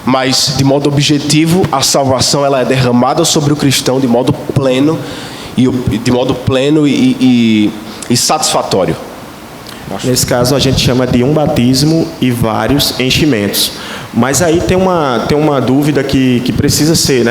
Mas, de modo objetivo, a salvação ela é derramada sobre o cristão de modo pleno e satisfatório. Nesse caso, a gente chama de um batismo e vários enchimentos. Mas aí tem uma dúvida que precisa ser,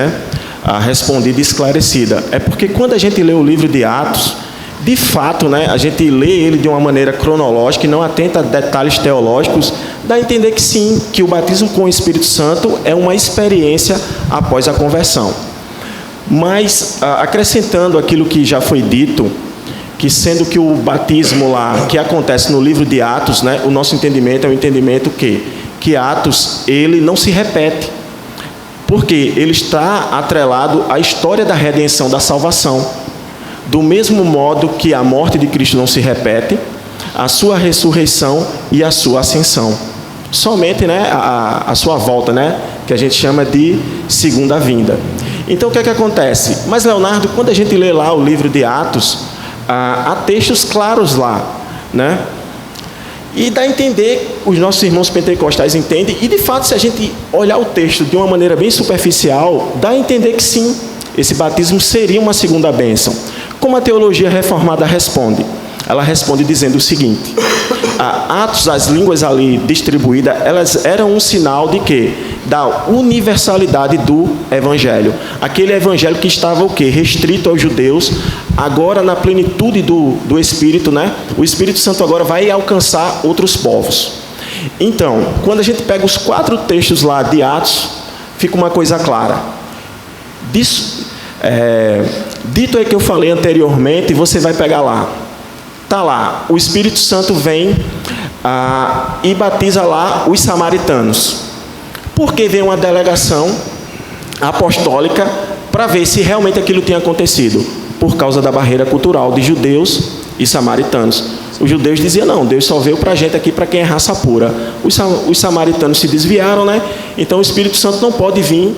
respondida e esclarecida. É porque quando a gente lê o livro de Atos, de fato, a gente lê ele de uma maneira cronológica e não atenta a detalhes teológicos, dá a entender que sim, que o batismo com o Espírito Santo é uma experiência após a conversão. Mas, acrescentando aquilo que já foi dito, que sendo que o batismo lá, que acontece no livro de Atos, o nosso entendimento é o entendimento que Atos, ele não se repete, porque ele está atrelado à história da redenção, da salvação. Do mesmo modo que a morte de Cristo não se repete, a sua ressurreição e a sua ascensão. Somente a sua volta, que a gente chama de segunda vinda. Então, o que é que acontece? Mas, Leonardo, quando a gente lê lá o livro de Atos, há textos claros lá, E dá a entender, os nossos irmãos pentecostais entendem, e de fato, se a gente olhar o texto de uma maneira bem superficial, dá a entender que sim, esse batismo seria uma segunda bênção. Como a teologia reformada responde? Ela responde dizendo o seguinte: Atos, as línguas ali distribuídas, elas eram um sinal de quê? Da universalidade do Evangelho. Aquele Evangelho que estava o quê? Restrito aos judeus, agora na plenitude do Espírito, O Espírito Santo agora vai alcançar outros povos. Então, quando a gente pega os 4 textos lá de Atos, fica uma coisa clara. Dito aí que eu falei anteriormente, você vai pegar lá. Está lá, o Espírito Santo vem e batiza lá os samaritanos. Porque vem uma delegação apostólica para ver se realmente aquilo tinha acontecido, por causa da barreira cultural de judeus e samaritanos. Os judeus diziam, não, Deus só veio para a gente aqui, para quem é raça pura. Os samaritanos se desviaram, Então o Espírito Santo não pode vir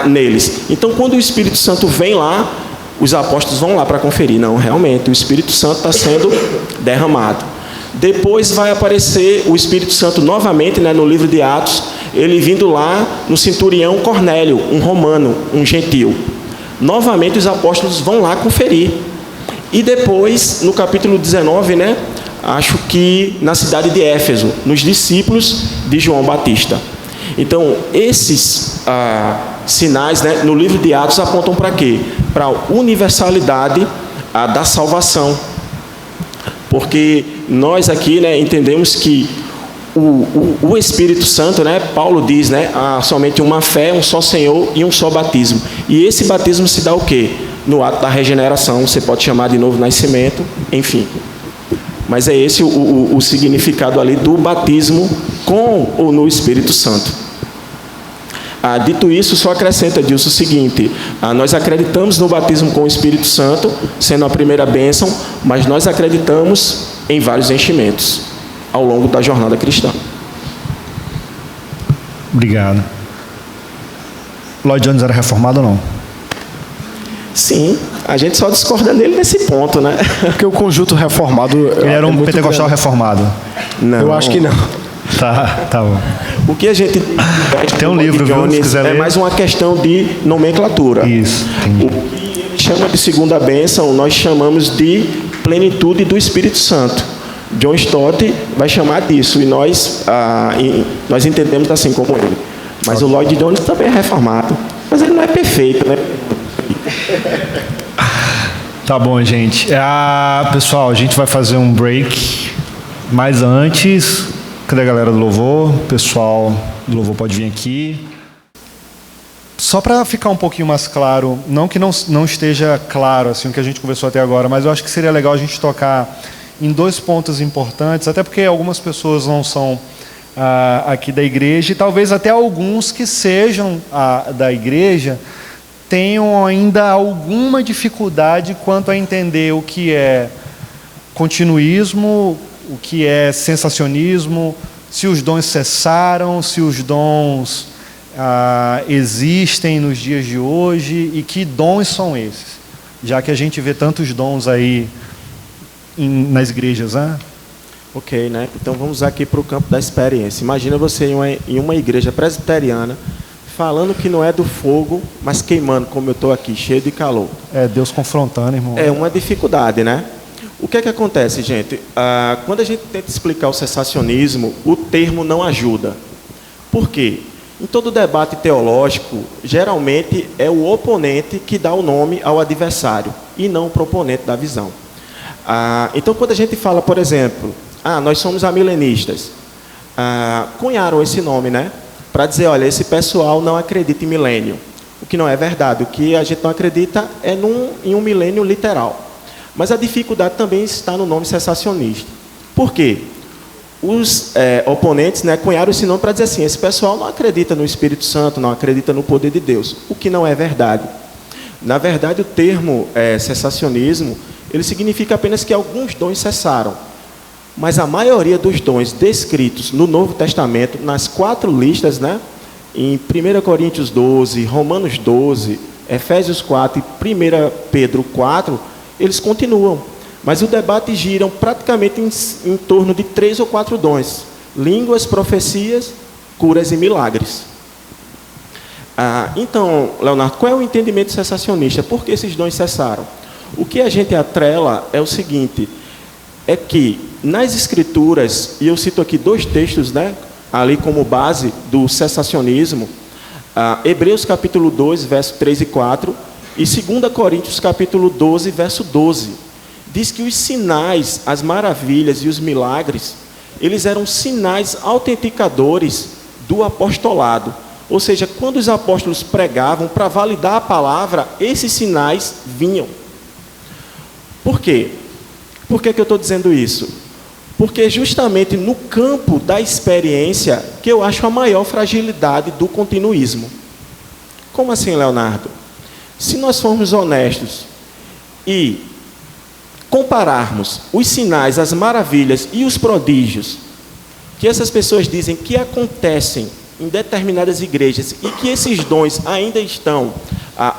neles. Então, quando o Espírito Santo vem lá, os apóstolos vão lá para conferir. Não, realmente, o Espírito Santo está sendo derramado. Depois vai aparecer o Espírito Santo novamente, no livro de Atos, ele vindo lá no centurião Cornélio, um romano, um gentil. Novamente os apóstolos vão lá conferir. E depois, no capítulo 19, acho que na cidade de Éfeso, nos discípulos de João Batista. Então, esses sinais, no livro de Atos apontam para quê? Para a universalidade da salvação. Porque nós aqui entendemos que o Espírito Santo, Paulo diz, há somente uma fé, um só Senhor e um só batismo. E esse batismo se dá o quê? No ato da regeneração, você pode chamar de novo nascimento, enfim. Mas é esse o significado ali do batismo com ou no Espírito Santo. Dito isso, só acrescenta, Dilson, o seguinte: nós acreditamos no batismo com o Espírito Santo, sendo a primeira bênção, mas nós acreditamos em vários enchimentos ao longo da jornada cristã. Obrigado. Lloyd Jones era reformado ou não? Sim, a gente só discorda dele nesse ponto, Porque o conjunto reformado... Ele era um pentecostal reformado? Não. Eu acho que não. Tá bom. O que a gente... Tem um livro, viu, se quiser ler. É mais uma questão de nomenclatura. Isso. Entendi. O que eles chama de segunda bênção, nós chamamos de plenitude do Espírito Santo. John Stott vai chamar disso, e nós entendemos assim como ele. Mas o Lloyd Jones também é reformado, mas ele não é perfeito, né? Tá bom, gente. Pessoal, a gente vai fazer um break, mas antes, cadê a galera do louvor? O pessoal do louvor pode vir aqui. Só para ficar um pouquinho mais claro, não que não esteja claro assim o que a gente conversou até agora, mas eu acho que seria legal a gente tocar em 2 pontos importantes, até porque algumas pessoas não são aqui da igreja, e talvez até alguns que sejam da igreja tenham ainda alguma dificuldade quanto a entender o que é continuismo, o que é sensacionismo, se os dons cessaram, se os dons existem nos dias de hoje, e que dons são esses, já que a gente vê tantos dons aí nas igrejas, né? Ok, né? Então vamos aqui para o campo da experiência. Imagina você em uma igreja presbiteriana falando que não é do fogo, mas queimando, como eu estou aqui, cheio de calor. É Deus confrontando, irmão. É uma dificuldade, né? O que é que acontece, gente? Quando a gente tenta explicar o cessacionismo, o termo não ajuda. Por quê? Em todo debate teológico, geralmente é o oponente que dá o nome ao adversário, e não o proponente da visão. Então, quando a gente fala, por exemplo, nós somos amilenistas, cunharam esse nome, né? Para dizer, olha, esse pessoal não acredita em milênio. O que não é verdade. O que a gente não acredita é em um milênio literal. Mas a dificuldade também está no nome cessacionista. Por quê? Os oponentes, né, cunharam esse nome para dizer assim, esse pessoal não acredita no Espírito Santo, não acredita no poder de Deus. O que não é verdade. Na verdade, o termo cessacionismo, ele significa apenas que alguns dons cessaram. Mas a maioria dos dons descritos no Novo Testamento, nas 4 listas, né, em 1 Coríntios 12, Romanos 12, Efésios 4 e 1 Pedro 4, eles continuam. Mas o debate gira praticamente em torno de 3 ou 4 dons: línguas, profecias, curas e milagres. Então, Leonardo, qual é o entendimento cessacionista? Por que esses dons cessaram? O que a gente atrela é o seguinte, é que nas Escrituras, e eu cito aqui 2 textos, né, ali como base do cessacionismo, Hebreus capítulo 2, verso 3 e 4, e 2 Coríntios capítulo 12, verso 12. Diz que os sinais, as maravilhas e os milagres, eles eram sinais autenticadores do apostolado. Ou seja, quando os apóstolos pregavam para validar a palavra, esses sinais vinham. Por quê? Por que eu estou dizendo isso? Porque justamente no campo da experiência que eu acho a maior fragilidade do continuismo. Como assim, Leonardo? Se nós formos honestos e compararmos os sinais, as maravilhas e os prodígios que essas pessoas dizem que acontecem em determinadas igrejas e que esses dons ainda estão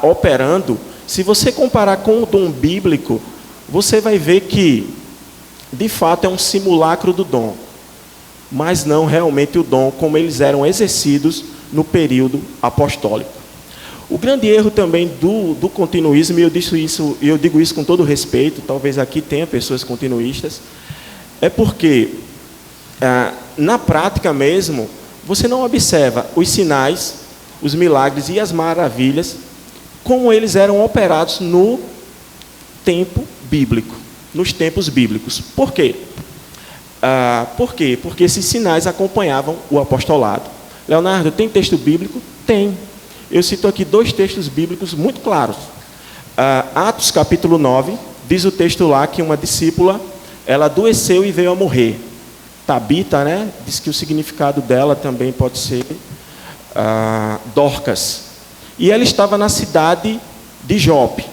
operando, se você comparar com o dom bíblico, você vai ver que, de fato, é um simulacro do dom, mas não realmente o dom como eles eram exercidos no período apostólico. O grande erro também do continuismo, e eu digo isso com todo respeito, talvez aqui tenha pessoas continuistas, é porque, na prática mesmo, você não observa os sinais, os milagres e as maravilhas, como eles eram operados no tempo bíblico, nos tempos bíblicos. Por quê? Por quê? Porque esses sinais acompanhavam o apostolado. Leonardo, tem texto bíblico? Tem. Eu cito aqui 2 textos bíblicos muito claros. Atos capítulo 9, diz o texto lá que uma discípula, ela adoeceu e veio a morrer. Tabita, né? Diz que o significado dela também pode ser Dorcas. E ela estava na cidade de Jope.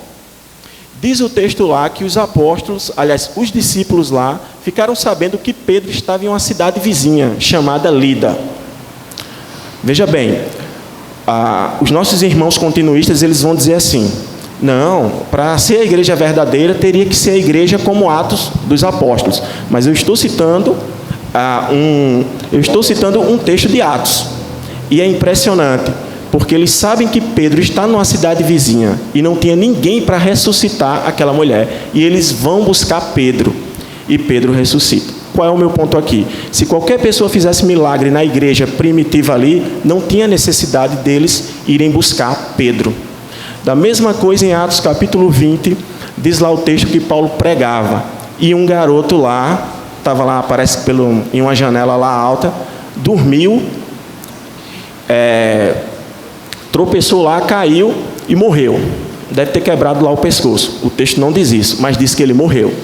Diz o texto lá que os apóstolos, aliás, os discípulos lá, ficaram sabendo que Pedro estava em uma cidade vizinha, chamada Lida. Veja bem, os nossos irmãos continuistas, eles vão dizer assim, não, para ser a igreja verdadeira, teria que ser a igreja como Atos dos Apóstolos. Mas eu estou citando um texto de Atos. E é impressionante, porque eles sabem que Pedro está numa cidade vizinha e não tinha ninguém para ressuscitar aquela mulher. E eles vão buscar Pedro, e Pedro ressuscita. Qual é o meu ponto aqui? Se qualquer pessoa fizesse milagre na igreja primitiva ali, não tinha necessidade deles irem buscar Pedro. Da mesma coisa em Atos capítulo 20, diz lá o texto que Paulo pregava. E um garoto lá, estava lá, aparece em uma janela lá alta, dormiu, tropeçou lá, caiu e morreu. Deve ter quebrado lá o pescoço. O texto não diz isso, mas diz que ele morreu.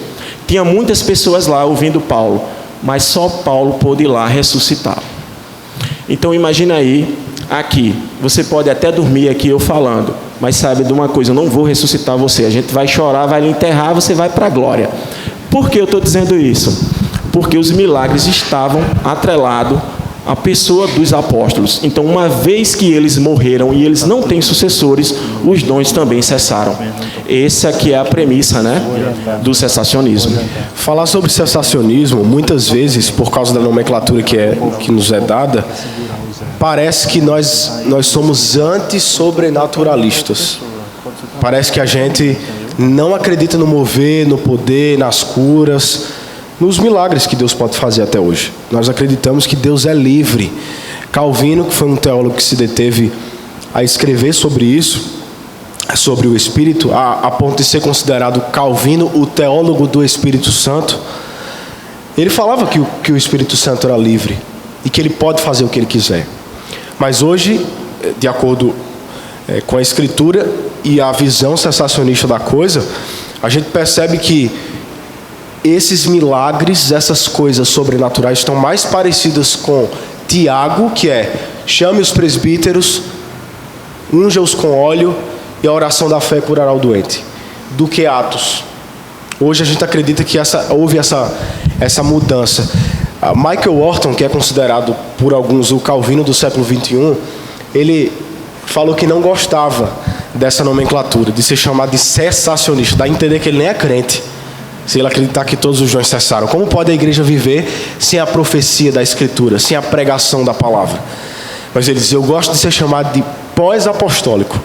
Tinha muitas pessoas lá ouvindo Paulo, mas só Paulo pôde ir lá ressuscitar. Então imagina aí, aqui, você pode até dormir aqui eu falando, mas sabe de uma coisa, eu não vou ressuscitar você. A gente vai chorar, vai lhe enterrar, você vai para a glória. Por que eu estou dizendo isso? Porque os milagres estavam atrelados à pessoa dos apóstolos. Então, uma vez que eles morreram e eles não têm sucessores, os dons também cessaram. Essa aqui é a premissa, né, do cessacionismo. Falar sobre cessacionismo, muitas vezes, por causa da nomenclatura que nos é dada, parece que nós somos anti-sobrenaturalistas. Parece que a gente não acredita no mover, no poder, nas curas, nos milagres que Deus pode fazer até hoje. Nós acreditamos que Deus é livre. Calvino, que foi um teólogo que se deteve a escrever sobre isso, sobre o Espírito, a ponto de ser considerado Calvino o teólogo do Espírito Santo, ele falava que o Espírito Santo era livre e que ele pode fazer o que ele quiser. Mas hoje, de acordo com a Escritura e a visão cessacionista da coisa, a gente percebe que esses milagres, essas coisas sobrenaturais estão mais parecidas com Tiago, que é: chame os presbíteros, unja-os com óleo e a oração da fé curará o doente, do que Atos. Hoje a gente acredita que houve essa mudança. Michael Horton, que é considerado por alguns o Calvino do século XXI, ele falou que não gostava dessa nomenclatura, de ser chamado de cessacionista, dá a entender que ele nem é crente, se ele acreditar que todos os dons cessaram. Como pode a igreja viver sem a profecia da Escritura, sem a pregação da palavra? Mas ele diz: eu gosto de ser chamado de pós-apostólico.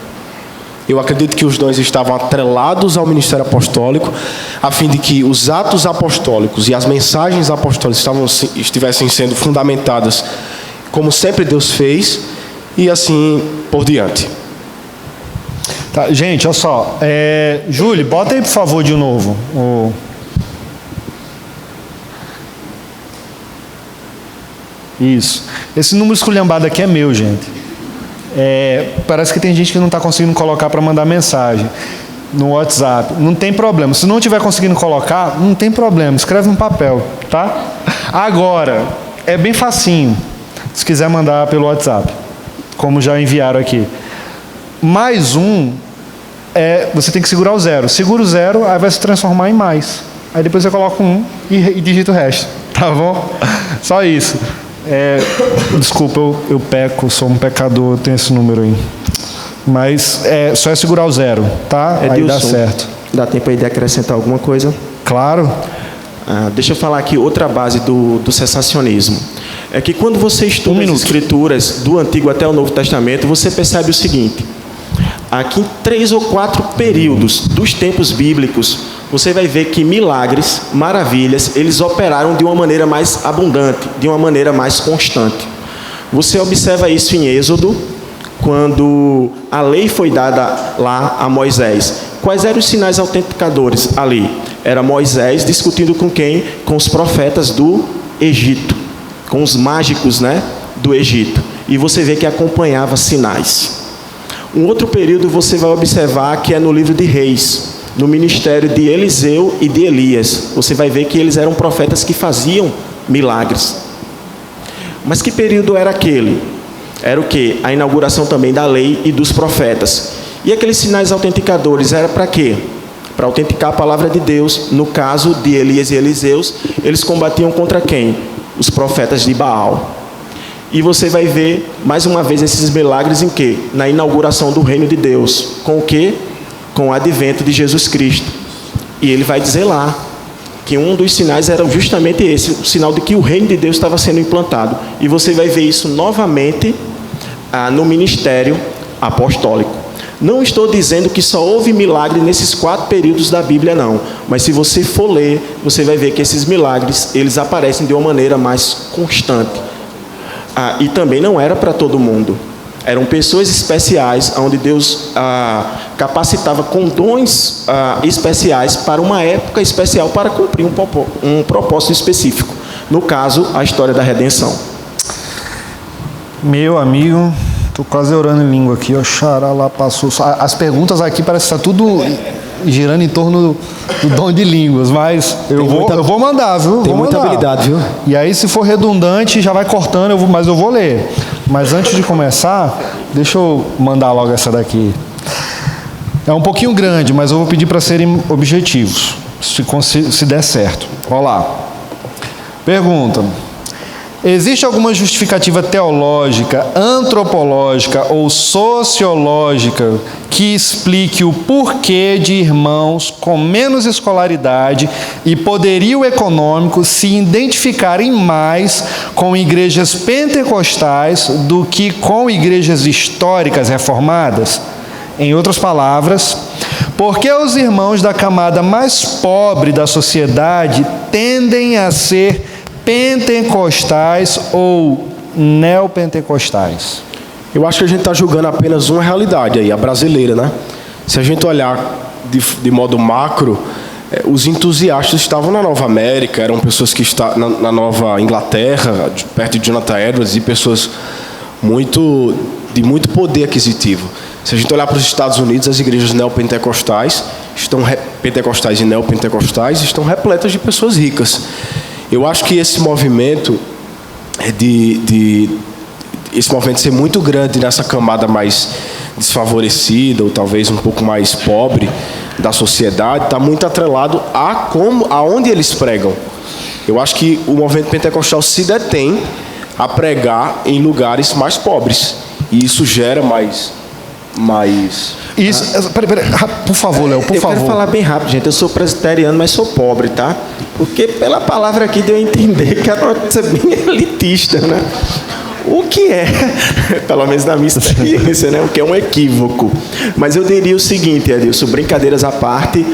Eu acredito que os dons estavam atrelados ao ministério apostólico, a fim de que os atos apostólicos e as mensagens apostólicas estivessem sendo fundamentadas como sempre Deus fez, e assim por diante. Tá, gente, olha só. Júlio, bota aí por favor de novo. Isso. Esse número esculhambado aqui é meu, gente. Parece que tem gente que não está conseguindo colocar para mandar mensagem no WhatsApp. Não tem problema. Se não estiver conseguindo colocar, não tem problema. Escreve no papel, tá? Agora, é bem facinho. Se quiser mandar pelo WhatsApp, como já enviaram aqui. Mais um, você tem que segurar o 0. Segura o 0, aí vai se transformar em mais. Aí depois você coloca um e digita o resto. Tá bom? Só isso. Desculpa, eu peco, sou um pecador, eu tenho esse número aí. Mas só é segurar o 0, tá? Aí dá certo. Dá tempo aí de acrescentar alguma coisa? Claro. Deixa eu falar aqui outra base do cessacionismo. É que quando você estuda as Escrituras do Antigo até o Novo Testamento, você percebe o seguinte: aqui em 3 ou 4 períodos dos tempos bíblicos, você vai ver que milagres, maravilhas, eles operaram de uma maneira mais abundante, de uma maneira mais constante. Você observa isso em Êxodo, quando a lei foi dada lá a Moisés. Quais eram os sinais autenticadores ali? Era Moisés discutindo com quem? Com os profetas do Egito, com os mágicos, né, do Egito. E você vê que acompanhava sinais. Um outro período você vai observar que é no livro de Reis, no ministério de Eliseu e de Elias. Você vai ver que eles eram profetas que faziam milagres. Mas que período era aquele? Era o quê? A inauguração também da lei e dos profetas. E aqueles sinais autenticadores era para quê? Para autenticar a palavra de Deus. No caso de Elias e Eliseus, eles combatiam contra quem? Os profetas de Baal. E você vai ver, mais uma vez, esses milagres em quê? Na inauguração do reino de Deus. Com o quê? Com o advento de Jesus Cristo. E ele vai dizer lá que um dos sinais era justamente esse, o sinal de que o reino de Deus estava sendo implantado. E você vai ver isso novamente no ministério apostólico. Não estou dizendo que só houve milagre nesses 4 períodos da Bíblia, não. Mas se você for ler, você vai ver que esses milagres, eles aparecem de uma maneira mais constante. E também não era para todo mundo. Eram pessoas especiais, onde Deus capacitava com dons especiais para uma época especial, para cumprir um propósito específico. No caso, a história da redenção. Meu amigo, estou quase orando em língua aqui, ó. Xará, passou. As perguntas aqui parece que está tudo girando em torno do dom de línguas, mas eu vou mandar, viu? Tem muita habilidade, viu? E aí, se for redundante, já vai cortando, mas eu vou ler. Mas antes de começar, deixa eu mandar logo essa daqui. É um pouquinho grande, mas eu vou pedir para serem objetivos, se der certo. Olha lá. Pergunta: existe alguma justificativa teológica, antropológica ou sociológica que explique o porquê de irmãos com menos escolaridade e poderio econômico se identificarem mais com igrejas pentecostais do que com igrejas históricas reformadas? Em outras palavras, por que os irmãos da camada mais pobre da sociedade tendem a ser pentecostais ou neopentecostais? Eu acho que a gente está julgando apenas uma realidade aí, a brasileira, né? Se a gente olhar de modo macro, os entusiastas estavam na Nova América, eram pessoas que estavam na Nova Inglaterra, perto de Jonathan Edwards, e pessoas de muito poder aquisitivo. Se a gente olhar para os Estados Unidos, as igrejas neopentecostais, pentecostais e neopentecostais, estão repletas de pessoas ricas. Eu acho que esse movimento esse movimento ser muito grande nessa camada mais desfavorecida ou talvez um pouco mais pobre da sociedade está muito atrelado aonde eles pregam. Eu acho que o movimento pentecostal se detém a pregar em lugares mais pobres e isso gera mais... Isso, peraí, por favor, Léo, por favor. Eu quero falar bem rápido, gente. Eu sou presbiteriano, mas sou pobre, tá? Porque pela palavra aqui deu a entender que era uma coisa bem elitista, né? O que é, pelo menos na minha experiência, né? O que é um equívoco. Mas eu diria o seguinte, Adilson, brincadeiras à parte,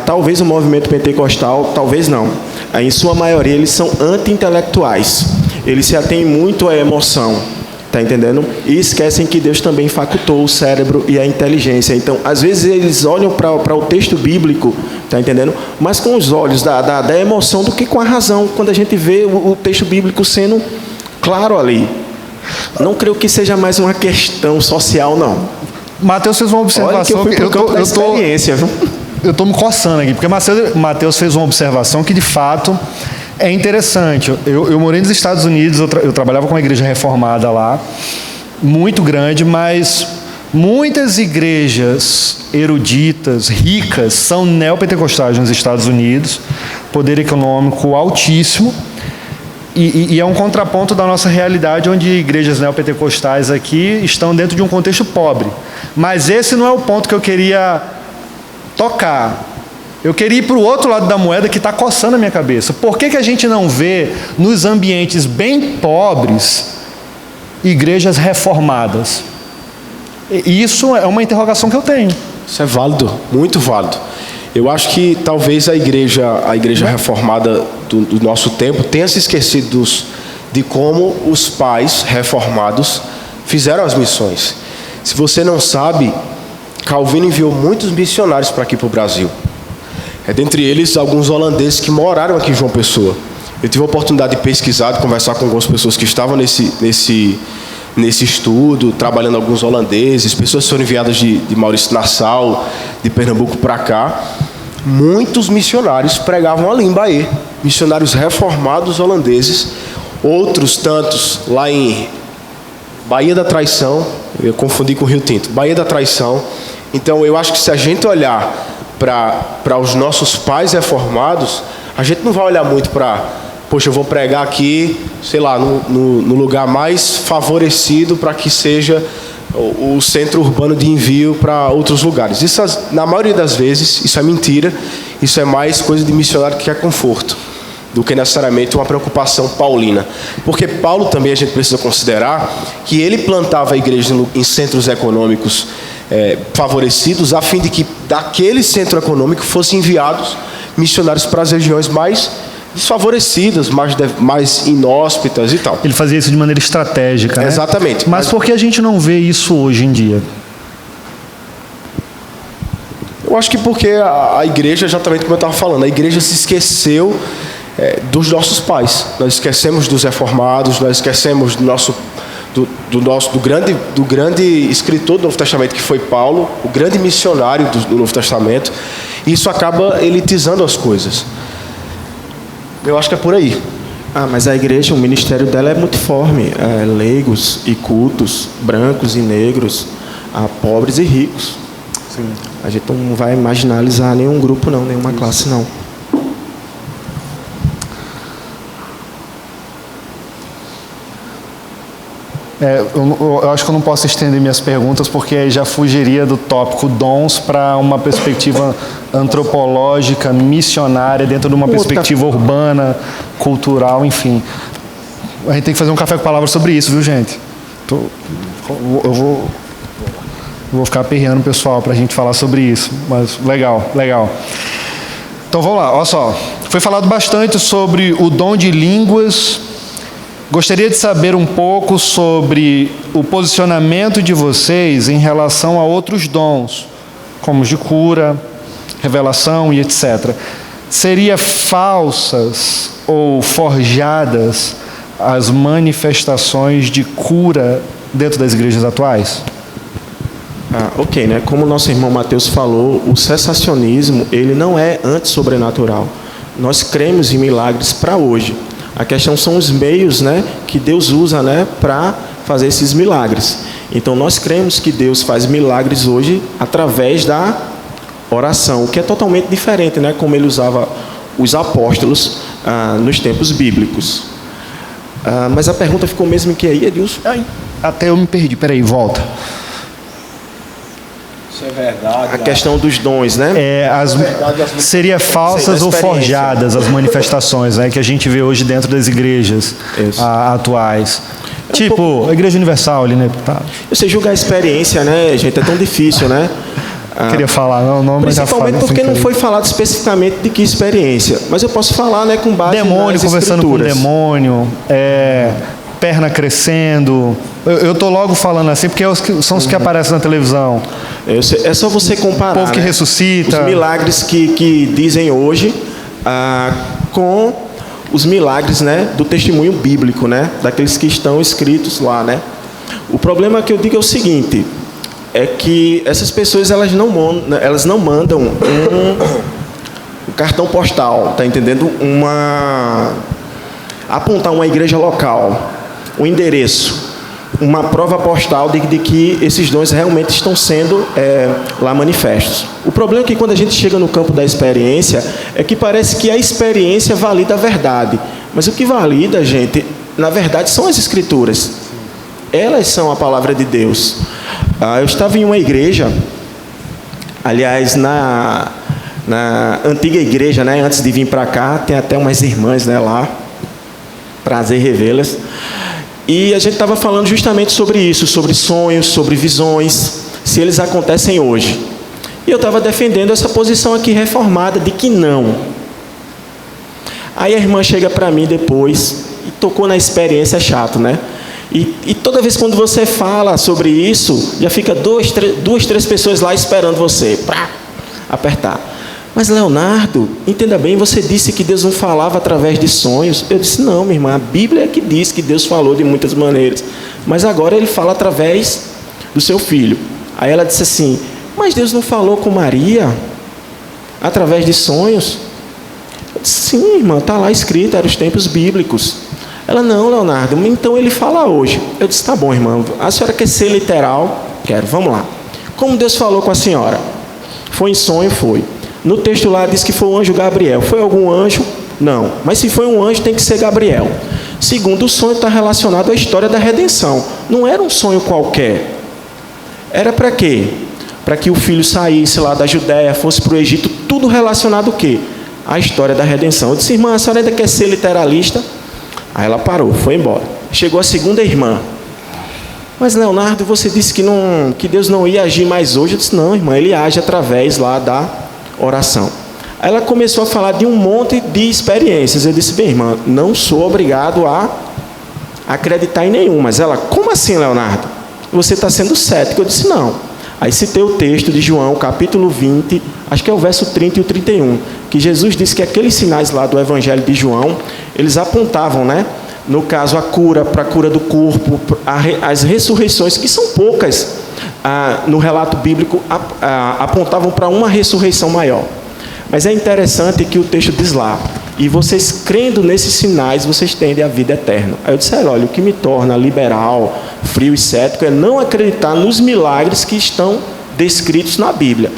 talvez o movimento pentecostal, talvez não. Em sua maioria, eles são anti-intelectuais. Eles se atêm muito à emoção. Está entendendo? E esquecem que Deus também facultou o cérebro e a inteligência. Então, às vezes, eles olham para o texto bíblico, está entendendo? Mas com os olhos da emoção do que com a razão, quando a gente vê o texto bíblico sendo claro ali. Não creio que seja mais uma questão social, não. Mateus fez uma observação. Olha que eu estou me coçando aqui, porque Mateus fez uma observação que, de fato... é interessante. Eu morei nos Estados Unidos, eu trabalhava com uma igreja reformada lá, muito grande, mas muitas igrejas eruditas, ricas, são neopentecostais nos Estados Unidos, poder econômico altíssimo, e é um contraponto da nossa realidade, onde igrejas neopentecostais aqui estão dentro de um contexto pobre. Mas esse não é o ponto que eu queria tocar. Eu queria ir para o outro lado da moeda que está coçando a minha cabeça. Por que a gente não vê nos ambientes bem pobres igrejas reformadas? Isso é uma interrogação que eu tenho. Isso é válido, muito válido. Eu acho que talvez a igreja reformada do nosso tempo tenha se esquecido de como os pais reformados fizeram as missões. Se você não sabe, Calvino enviou muitos missionários para aqui para o Brasil. Dentre eles, alguns holandeses que moraram aqui em João Pessoa. Eu tive a oportunidade de pesquisar, de conversar com algumas pessoas que estavam nesse estudo, trabalhando alguns holandeses, pessoas que foram enviadas de Maurício Nassau, de Pernambuco para cá. Muitos missionários pregavam ali em Bahia, missionários reformados holandeses, outros tantos lá em Baía da Traição, eu confundi com Rio Tinto, Baía da Traição. Então eu acho que se a gente olhar para os nossos pais reformados, a gente não vai olhar muito para, poxa, eu vou pregar aqui, sei lá, no lugar mais favorecido para que seja o centro urbano de envio para outros lugares. Isso, na maioria das vezes, isso é mentira, isso é mais coisa de missionário que quer conforto. do que necessariamente uma preocupação paulina. Porque Paulo também a gente precisa considerar que ele plantava a igreja em centros econômicos favorecidos, a fim de que daquele centro econômico fossem enviados missionários para as regiões mais desfavorecidas, mais inóspitas e tal. Ele fazia isso de maneira estratégica, né? Exatamente. Mas por que a gente não vê isso hoje em dia? Eu acho que porque a igreja, exatamente como eu estava falando, a igreja se esqueceu dos nossos pais. Nós esquecemos dos reformados, nós esquecemos do grande escritor do Novo Testamento, que foi Paulo, o grande missionário do Novo Testamento. E isso acaba elitizando as coisas. Eu acho que é por aí. Mas a igreja, o ministério dela é multiforme. Leigos e cultos, brancos e negros, pobres e ricos. Sim. A gente não vai marginalizar nenhum grupo não, nenhuma classe não. Eu acho que eu não posso estender minhas perguntas porque já fugiria do tópico dons para uma perspectiva antropológica, missionária, dentro de uma perspectiva urbana, cultural, enfim. A gente tem que fazer um café com palavras sobre isso, viu, gente? Eu vou ficar aperreando o pessoal para a gente falar sobre isso, mas legal. Então vamos lá, olha só. Foi falado bastante sobre o dom de línguas. Gostaria de saber um pouco sobre o posicionamento de vocês em relação a outros dons, como os de cura, revelação e etc. Seria falsas ou forjadas as manifestações de cura dentro das igrejas atuais? Ok, né? Como o nosso irmão Mateus falou, o cessacionismo, ele não é antissobrenatural. Nós cremos em milagres para hoje. A questão são os meios, né, que Deus usa, né, para fazer esses milagres. Então, nós cremos que Deus faz milagres hoje através da oração, o que é totalmente diferente, né, como ele usava os apóstolos nos tempos bíblicos. Mas a pergunta ficou mesmo que aí, Edilson? Até eu me perdi. Peraí, volta. Isso é verdade. A questão dos dons, né? Seria falsas ou forjadas as manifestações, né, que a gente vê hoje dentro das igrejas atuais. Tipo, a Igreja Universal ali, né? Você julga a experiência, né, gente? É tão difícil, né? Queria falar, não, mas já falei. Principalmente porque não foi falado especificamente de que experiência. Mas eu posso falar, né, com base demônio nas conversando com escrituras. demônio, perna crescendo. Eu tô logo falando assim porque são os que aparecem na televisão. É só você comparar, o povo que ressuscita, os milagres que dizem hoje com os milagres, né, do testemunho bíblico, né, daqueles que estão escritos lá, né. O problema que eu digo é o seguinte, é que essas pessoas elas não mandam um cartão postal, tá entendendo? Apontar uma igreja local, um endereço, uma prova postal de que esses dons realmente estão sendo lá manifestos. O problema é que quando a gente chega no campo da experiência, é que parece que a experiência valida a verdade. Mas o que valida, gente, na verdade, são as escrituras. Elas são a palavra de Deus. Eu estava em uma igreja, aliás, na antiga igreja, né, antes de vir para cá, tem até umas irmãs, né, lá, prazer revê-las. E a gente estava falando justamente sobre isso, sobre sonhos, sobre visões, se eles acontecem hoje. E eu estava defendendo essa posição aqui reformada de que não. Aí a irmã chega para mim depois e tocou na experiência, chato, né? E toda vez quando você fala sobre isso, já fica duas, três pessoas lá esperando você para apertar. Mas Leonardo, entenda bem, você disse que Deus não falava através de sonhos. Eu disse, não, minha irmã, a Bíblia é que diz que Deus falou de muitas maneiras. Mas agora ele fala através do seu filho. Aí ela disse assim, mas Deus não falou com Maria através de sonhos? Eu disse, sim, irmã, está lá escrito, eram os tempos bíblicos. Ela, não, Leonardo, então ele fala hoje. Eu disse, tá bom, irmã, a senhora quer ser literal? Quero, vamos lá. Como Deus falou com a senhora? Foi em sonho? Foi. No texto lá diz que foi o anjo Gabriel. Foi algum anjo? Não. Mas se foi um anjo, tem que ser Gabriel. Segundo, o sonho está relacionado à história da redenção. Não era um sonho qualquer. Era para quê? Para que o filho saísse lá da Judéia, fosse para o Egito, tudo relacionado o quê? a história da redenção. Eu disse: irmã, a senhora ainda quer ser literalista? Aí ela parou, foi embora. Chegou a segunda irmã: mas Leonardo, você disse que Deus não ia agir mais hoje. Eu disse: não, irmã, ele age através lá da oração. Aí ela começou a falar de um monte de experiências. Eu disse: bem, irmã, não sou obrigado a acreditar em nenhum. Mas ela: como assim, Leonardo? Você está sendo cético. Eu disse: não. Aí citei o texto de João, capítulo 20, acho que é o verso 30 e o 31, que Jesus disse que aqueles sinais lá do Evangelho de João, eles apontavam, né? No caso, a cura, para a cura do corpo, as ressurreições, que são poucas, no relato bíblico, apontavam para uma ressurreição maior. Mas é interessante que o texto diz lá: e vocês crendo nesses sinais, vocês tendem a vida eterna. Aí eu disse: olha, o que me torna liberal, frio e cético é não acreditar nos milagres que estão descritos na Bíblia.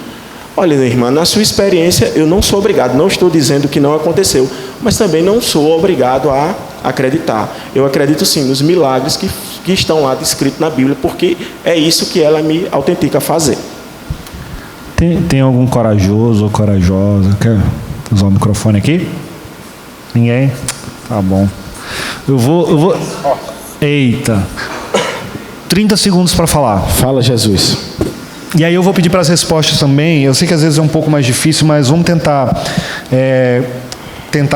Olha, irmã, na sua experiência, eu não sou obrigado, não estou dizendo que não aconteceu, mas também não sou obrigado a acreditar. Eu acredito sim nos milagres que estão lá descritos na Bíblia, porque é isso que ela me autentica a fazer. Tem algum corajoso ou corajosa? Quer usar o microfone aqui? Ninguém? Tá bom. Eu vou... Eita. 30 segundos para falar. Fala, Jesus. E aí eu vou pedir para as respostas também. Eu sei que às vezes é um pouco mais difícil, mas vamos tentar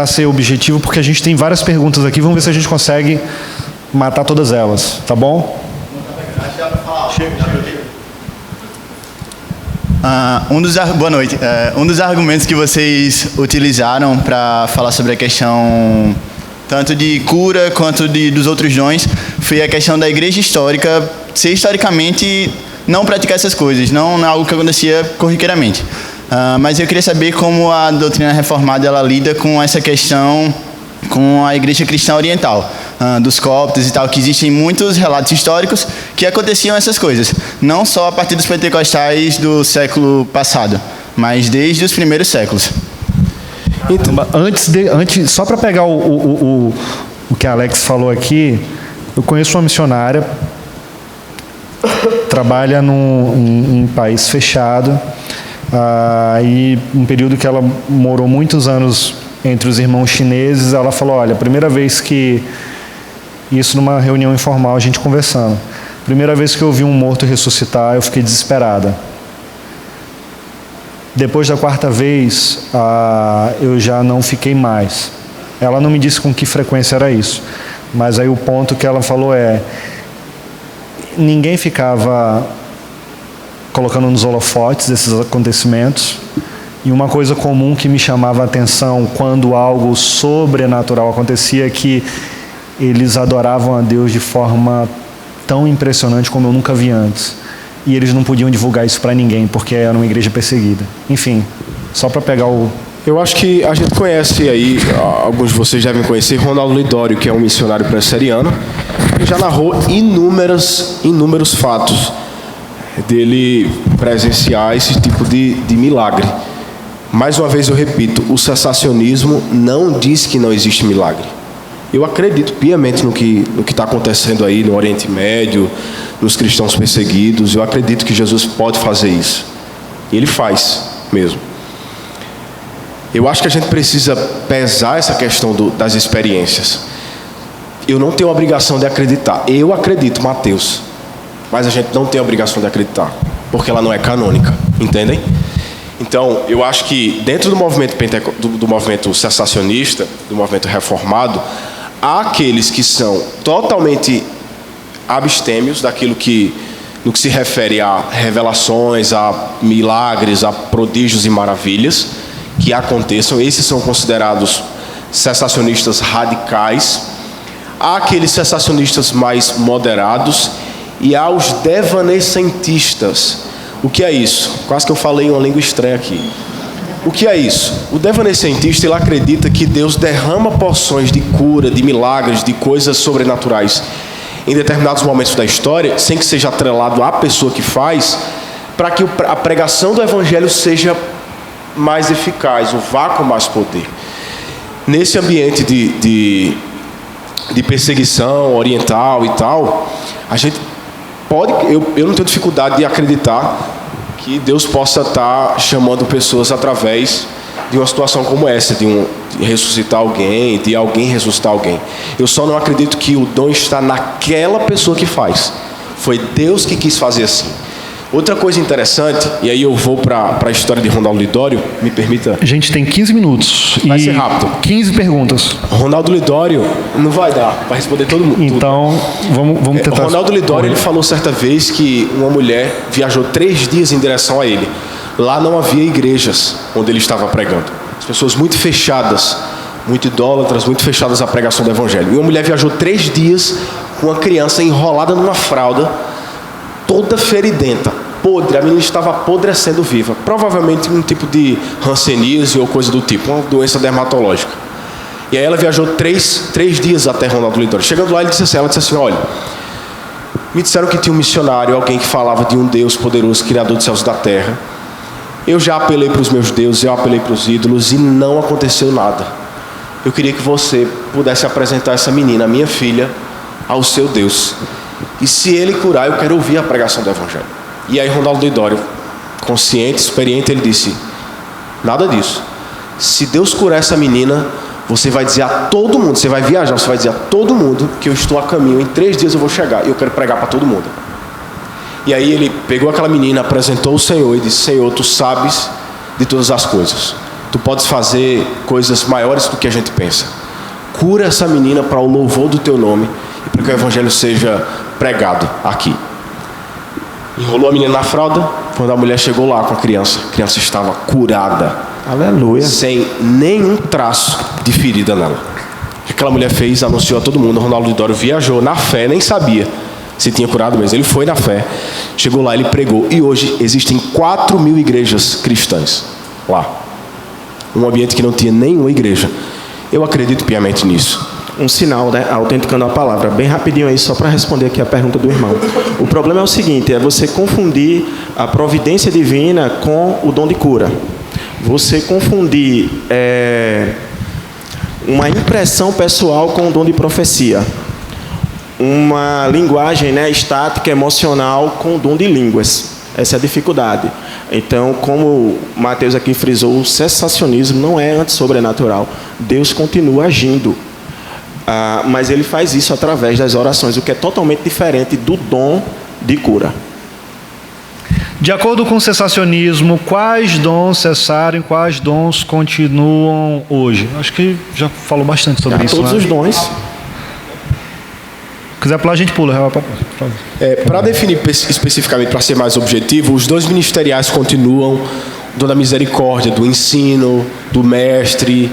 ser objetivo, porque a gente tem várias perguntas aqui. Vamos ver se a gente consegue matar todas elas. Tá bom? Boa noite. Um dos argumentos que vocês utilizaram para falar sobre a questão tanto de cura quanto dos outros dons foi a questão da igreja histórica ser historicamente não praticar essas coisas, não é algo que acontecia corriqueiramente. Mas eu queria saber como a doutrina reformada ela lida com essa questão com a igreja cristã oriental, dos coptos e tal, que existem muitos relatos históricos que aconteciam essas coisas, não só a partir dos pentecostais do século passado, mas desde os primeiros séculos. Então, antes só para pegar o que a Alex falou aqui, eu conheço uma missionária, trabalha em país fechado, e um período que ela morou muitos anos entre os irmãos chineses, ela falou: olha, primeira vez que, isso numa reunião informal, a gente conversando, primeira vez que eu vi um morto ressuscitar, eu fiquei desesperada. Depois da quarta vez, eu já não fiquei mais. Ela não me disse com que frequência era isso, mas aí o ponto que ela falou ninguém ficava colocando nos holofotes esses acontecimentos. E uma coisa comum que me chamava a atenção quando algo sobrenatural acontecia é que eles adoravam a Deus de forma tão impressionante como eu nunca vi antes. E eles não podiam divulgar isso para ninguém, porque era uma igreja perseguida. Enfim, só para pegar o... Eu acho que a gente conhece aí, alguns de vocês devem conhecer, Ronaldo Lidório, que é um missionário presbiteriano. Ele já narrou inúmeros fatos dele presenciar esse tipo de milagre. Mais uma vez eu repito, o cessacionismo não diz que não existe milagre. Eu acredito piamente no que está acontecendo aí no Oriente Médio, nos cristãos perseguidos. Eu acredito que Jesus pode fazer isso. E Ele faz mesmo. Eu acho que a gente precisa pesar essa questão das experiências. Eu não tenho a obrigação de acreditar. Eu acredito, Mateus. Mas a gente não tem a obrigação de acreditar, porque ela não é canônica. Entendem? Então, eu acho que dentro do movimento do movimento cessacionista, do movimento reformado, há aqueles que são totalmente abstêmios daquilo no que se refere a revelações, a milagres, a prodígios e maravilhas que aconteçam. Esses são considerados cessacionistas radicais. Há aqueles cessacionistas mais moderados e há os devanescentistas. O que é isso? Quase que eu falei uma língua estranha aqui. O que é isso? O devanescentista, ele acredita que Deus derrama porções de cura, de milagres, de coisas sobrenaturais em determinados momentos da história, sem que seja atrelado à pessoa que faz, para que a pregação do Evangelho seja mais eficaz, ou vá com mais poder. Nesse ambiente de perseguição oriental e tal, a gente eu não tenho dificuldade de acreditar que Deus possa estar chamando pessoas através de uma situação como essa, de ressuscitar alguém, de alguém ressuscitar alguém. Eu só não acredito que o dom está naquela pessoa que faz. Foi Deus que quis fazer assim. Outra coisa interessante, e aí eu vou para a história de Ronaldo Lidório, me permita. A gente tem 15 minutos. Vai ser rápido. 15 perguntas. Ronaldo Lidório não vai dar para responder todo mundo. Então, vamos tentar. Ronaldo Lidório, ele falou certa vez que uma mulher viajou 3 dias em direção a ele. Lá não havia igrejas onde ele estava pregando. As pessoas muito fechadas, muito idólatras, muito fechadas à pregação do evangelho. E uma mulher viajou 3 dias com uma criança enrolada numa fralda, toda feridenta, podre. A menina estava apodrecendo viva. Provavelmente um tipo de hanseníase ou coisa do tipo, uma doença dermatológica. E aí ela viajou 3 dias até Ronaldo Lidório. Chegando lá, ela disse assim, olha, me disseram que tinha um missionário, alguém que falava de um Deus poderoso, criador dos céus e da terra. Eu já apelei para os meus deuses, eu apelei para os ídolos e não aconteceu nada. Eu queria que você pudesse apresentar essa menina, a minha filha, ao seu Deus. E se ele curar, eu quero ouvir a pregação do evangelho. E aí Ronaldo Lidório, consciente, experiente, ele disse, nada disso. Se Deus curar essa menina, você vai dizer a todo mundo, você vai viajar, você vai dizer a todo mundo que eu estou a caminho, em 3 dias eu vou chegar e eu quero pregar para todo mundo. E aí ele pegou aquela menina, apresentou o Senhor e disse, Senhor, tu sabes de todas as coisas. Tu podes fazer coisas maiores do que a gente pensa. Cura essa menina para o louvor do teu nome e para que o evangelho seja pregado aqui. Enrolou a menina na fralda. Quando a mulher chegou lá com a criança estava curada. Aleluia. Sem nenhum traço de ferida nela. O que aquela mulher fez? Anunciou a todo mundo. Ronaldo Lidório viajou na fé, nem sabia se tinha curado, mas ele foi na fé. Chegou lá, ele pregou. E hoje existem 4.000 igrejas cristãs lá. Um ambiente que não tinha nenhuma igreja. Eu acredito piamente nisso. Um sinal, né? Autenticando a palavra. Bem rapidinho aí, só para responder aqui a pergunta do irmão. O problema é o seguinte, é você confundir a providência divina com o dom de cura. Você confundir uma impressão pessoal com o dom de profecia. Uma linguagem, né, estática, emocional com o dom de línguas. Essa é a dificuldade. Então, como Mateus aqui frisou, o cessacionismo não é antissobrenatural. Deus continua agindo. Mas ele faz isso através das orações, o que é totalmente diferente do dom de cura. De acordo com o cessacionismo, quais dons cessaram e quais dons continuam hoje? Acho que já falou bastante sobre isso. Todos os dons. Se quiser pular, a gente pula. Para definir especificamente, para ser mais objetivo, os dons ministeriais continuam: o dom da misericórdia, do ensino, do mestre,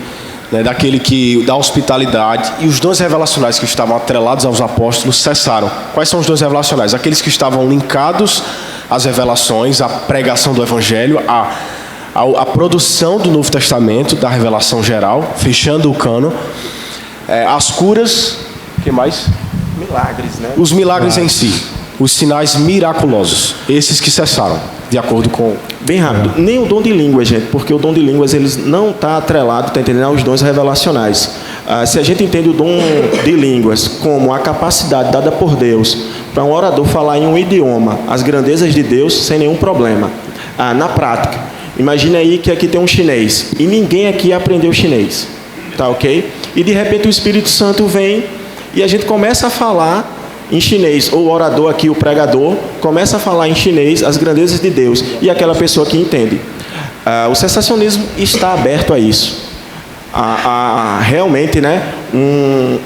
né, daquele que dá hospitalidade. E os dons revelacionais que estavam atrelados aos apóstolos cessaram. Quais são os dons revelacionais? Aqueles que estavam linkados às revelações, à pregação do evangelho, à produção do Novo Testamento, da revelação geral, fechando o cânon, as curas, o que mais? Milagres, né? Os milagres em si, os sinais miraculosos, esses que cessaram, de acordo com... Bem rápido, nem o dom de línguas, gente, porque o dom de línguas ele não está atrelado, está entendendo, aos dons revelacionais. Se a gente entende o dom de línguas como a capacidade dada por Deus para um orador falar em um idioma, as grandezas de Deus, sem nenhum problema. Na prática, imagine aí que aqui tem um chinês e ninguém aqui aprendeu chinês, tá ok? E de repente o Espírito Santo vem e a gente começa a falar em chinês, ou o orador aqui, o pregador, começa a falar em chinês as grandezas de Deus, e aquela pessoa que entende. O cessacionismo está aberto a isso. Realmente, né,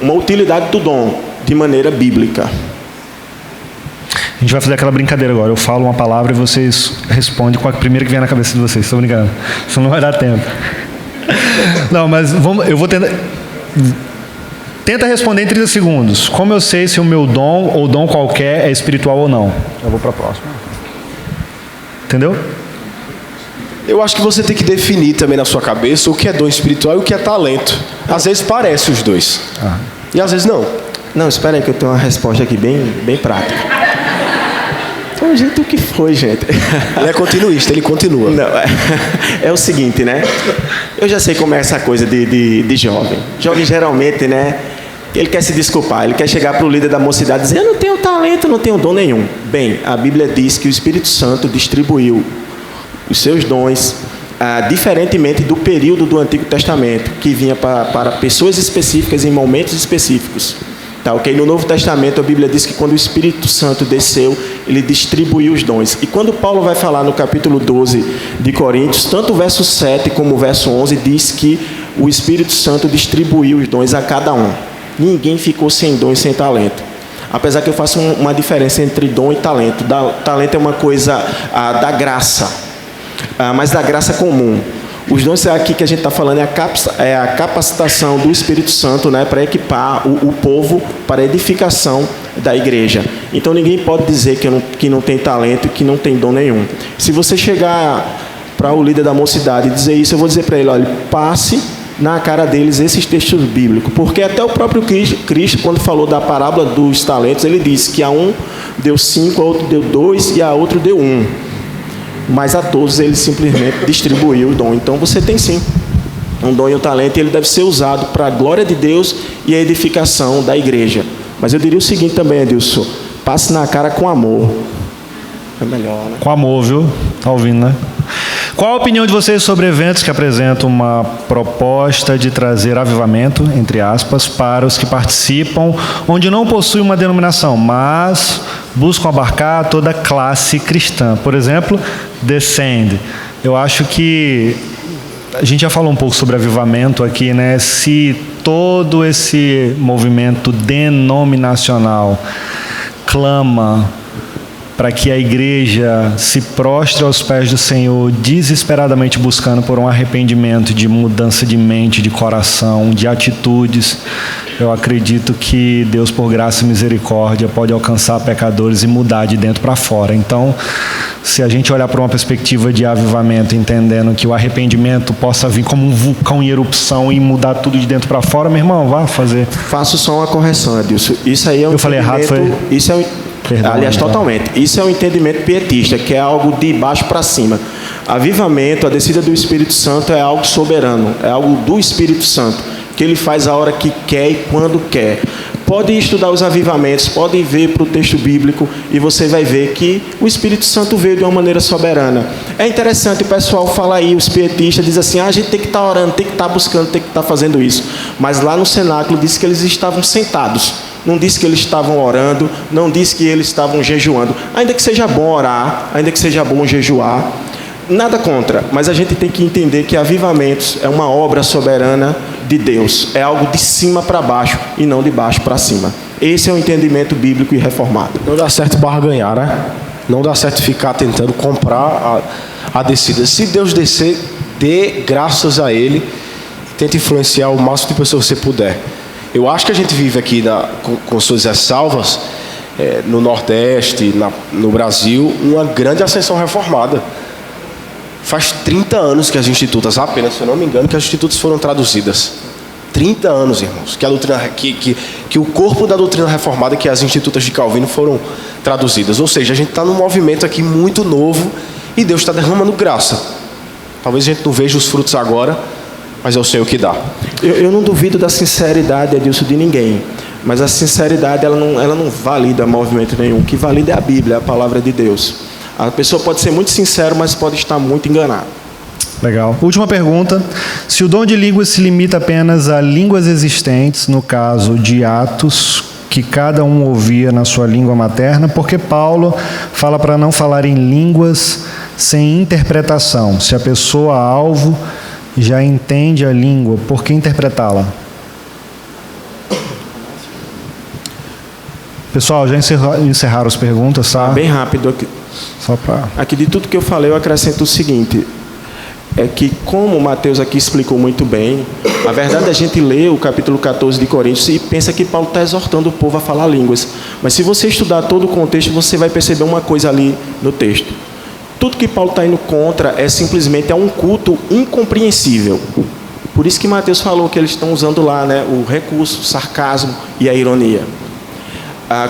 uma utilidade do dom, de maneira bíblica. A gente vai fazer aquela brincadeira agora. Eu falo uma palavra e vocês respondem com a primeira que vier na cabeça de vocês. Estou brincando. Isso não vai dar tempo. Não, mas eu vou tentar... Tenta responder em 30 segundos. Como eu sei se o meu dom ou dom qualquer é espiritual ou não? Eu vou para a próxima. Entendeu? Eu acho que você tem que definir também na sua cabeça o que é dom espiritual e o que é talento. Às vezes parece os dois. E às vezes não. Não, espera aí que eu tenho uma resposta aqui bem prática. Então, gente, o que foi, gente? Ele é continuista, ele continua. Não, é o seguinte, né? Eu já sei como é essa coisa de jovem. Jovem, geralmente, né? Ele quer se desculpar, ele quer chegar para o líder da mocidade e dizer: eu não tenho talento, não tenho dom nenhum. Bem, a Bíblia diz que o Espírito Santo distribuiu os seus dons diferentemente do período do Antigo Testamento, que vinha para pessoas específicas em momentos específicos. Tá, okay? No Novo Testamento, a Bíblia diz que quando o Espírito Santo desceu, ele distribuiu os dons. E quando Paulo vai falar no capítulo 12 de Coríntios, tanto o verso 7 como o verso 11 diz que o Espírito Santo distribuiu os dons a cada um. Ninguém ficou sem dom e sem talento. Apesar que eu faço uma diferença entre dom e talento. Talento é uma coisa da graça, mas da graça comum. Os dons aqui que a gente está falando é a capacitação do Espírito Santo, né, para equipar o povo para a edificação da igreja. Então ninguém pode dizer que não tem talento e que não tem dom nenhum. Se você chegar para o líder da mocidade e dizer isso, eu vou dizer para ele, olha, passe na cara deles esses textos bíblicos, porque até o próprio Cristo, quando falou da parábola dos talentos, ele disse que a um deu 5, a outro deu 2 e a outro deu 1. Mas a todos ele simplesmente distribuiu o dom. Então você tem sim um dom e um talento, e ele deve ser usado para a glória de Deus e a edificação da igreja. Mas eu diria o seguinte também, Edilson, passe na cara com amor. É melhor, né? Com amor, viu? Tá ouvindo, né? Qual a opinião de vocês sobre eventos que apresentam uma proposta de trazer avivamento, entre aspas, para os que participam, onde não possuem uma denominação, mas buscam abarcar toda a classe cristã? Por exemplo, Descend. Eu acho que a gente já falou um pouco sobre avivamento aqui, né? Se todo esse movimento denominacional clama para que a igreja se prostre aos pés do Senhor, desesperadamente buscando por um arrependimento, de mudança de mente, de coração, de atitudes, eu acredito que Deus, por graça e misericórdia, pode alcançar pecadores e mudar de dentro para fora. Então, se a gente olhar para uma perspectiva de avivamento, entendendo que o arrependimento possa vir como um vulcão em erupção e mudar tudo de dentro para fora, meu irmão, vá fazer. Faço só uma correção, Edilson. Isso aí é um Eu falei errado, foi? Isso é Perdão, aliás, totalmente. Isso é um entendimento pietista, que é algo de baixo para cima. Avivamento, a descida do Espírito Santo é algo soberano, é algo do Espírito Santo, que ele faz a hora que quer e quando quer. Pode estudar os avivamentos, pode ver para o texto bíblico e você vai ver que o Espírito Santo veio de uma maneira soberana. É interessante, o pessoal fala aí, os pietistas dizem assim, a gente tem que estar orando, tem que estar buscando, tem que estar fazendo isso. Mas lá no cenáculo diz que eles estavam sentados. Não disse que eles estavam orando, não disse que eles estavam jejuando. Ainda que seja bom orar, ainda que seja bom jejuar, nada contra. Mas a gente tem que entender que avivamentos é uma obra soberana de Deus. É algo de cima para baixo e não de baixo para cima. Esse é o entendimento bíblico e reformado. Não dá certo barganhar, né? Não dá certo ficar tentando comprar a descida. Se Deus descer, dê graças a Ele. Tente influenciar o máximo de pessoas que você puder. Eu acho que a gente vive aqui com suas ressalvas, no Nordeste, no Brasil, uma grande ascensão reformada. Faz 30 anos que as institutas, apenas, se eu não me engano, que as institutas foram traduzidas. 30 anos, irmãos, que a doutrina, que o corpo da doutrina reformada, que as institutas de Calvino foram traduzidas. Ou seja, a gente está num movimento aqui muito novo e Deus está derramando graça. Talvez a gente não veja os frutos agora, mas é o Senhor que dá. Eu não duvido da sinceridade, Edilson, de ninguém. Mas a sinceridade, ela não valida movimento nenhum. O que valida é a Bíblia, a palavra de Deus. A pessoa pode ser muito sincera, mas pode estar muito enganada. Legal. Última pergunta. Se o dom de línguas se limita apenas a línguas existentes, no caso de Atos, que cada um ouvia na sua língua materna, por que Paulo fala para não falar em línguas sem interpretação? Se a pessoa alvo já entende a língua, por que interpretá-la? Pessoal, já encerraram as perguntas, tá? Bem rápido aqui. Só para... Aqui de tudo que eu falei, eu acrescento o seguinte, é que como o Mateus aqui explicou muito bem, a verdade é a gente lê o capítulo 14 de Coríntios e pensa que Paulo está exortando o povo a falar línguas. Mas se você estudar todo o contexto, você vai perceber uma coisa ali no texto. Tudo que Paulo está indo contra é simplesmente um culto incompreensível. Por isso que Mateus falou que eles estão usando lá, né, o recurso, o sarcasmo e a ironia.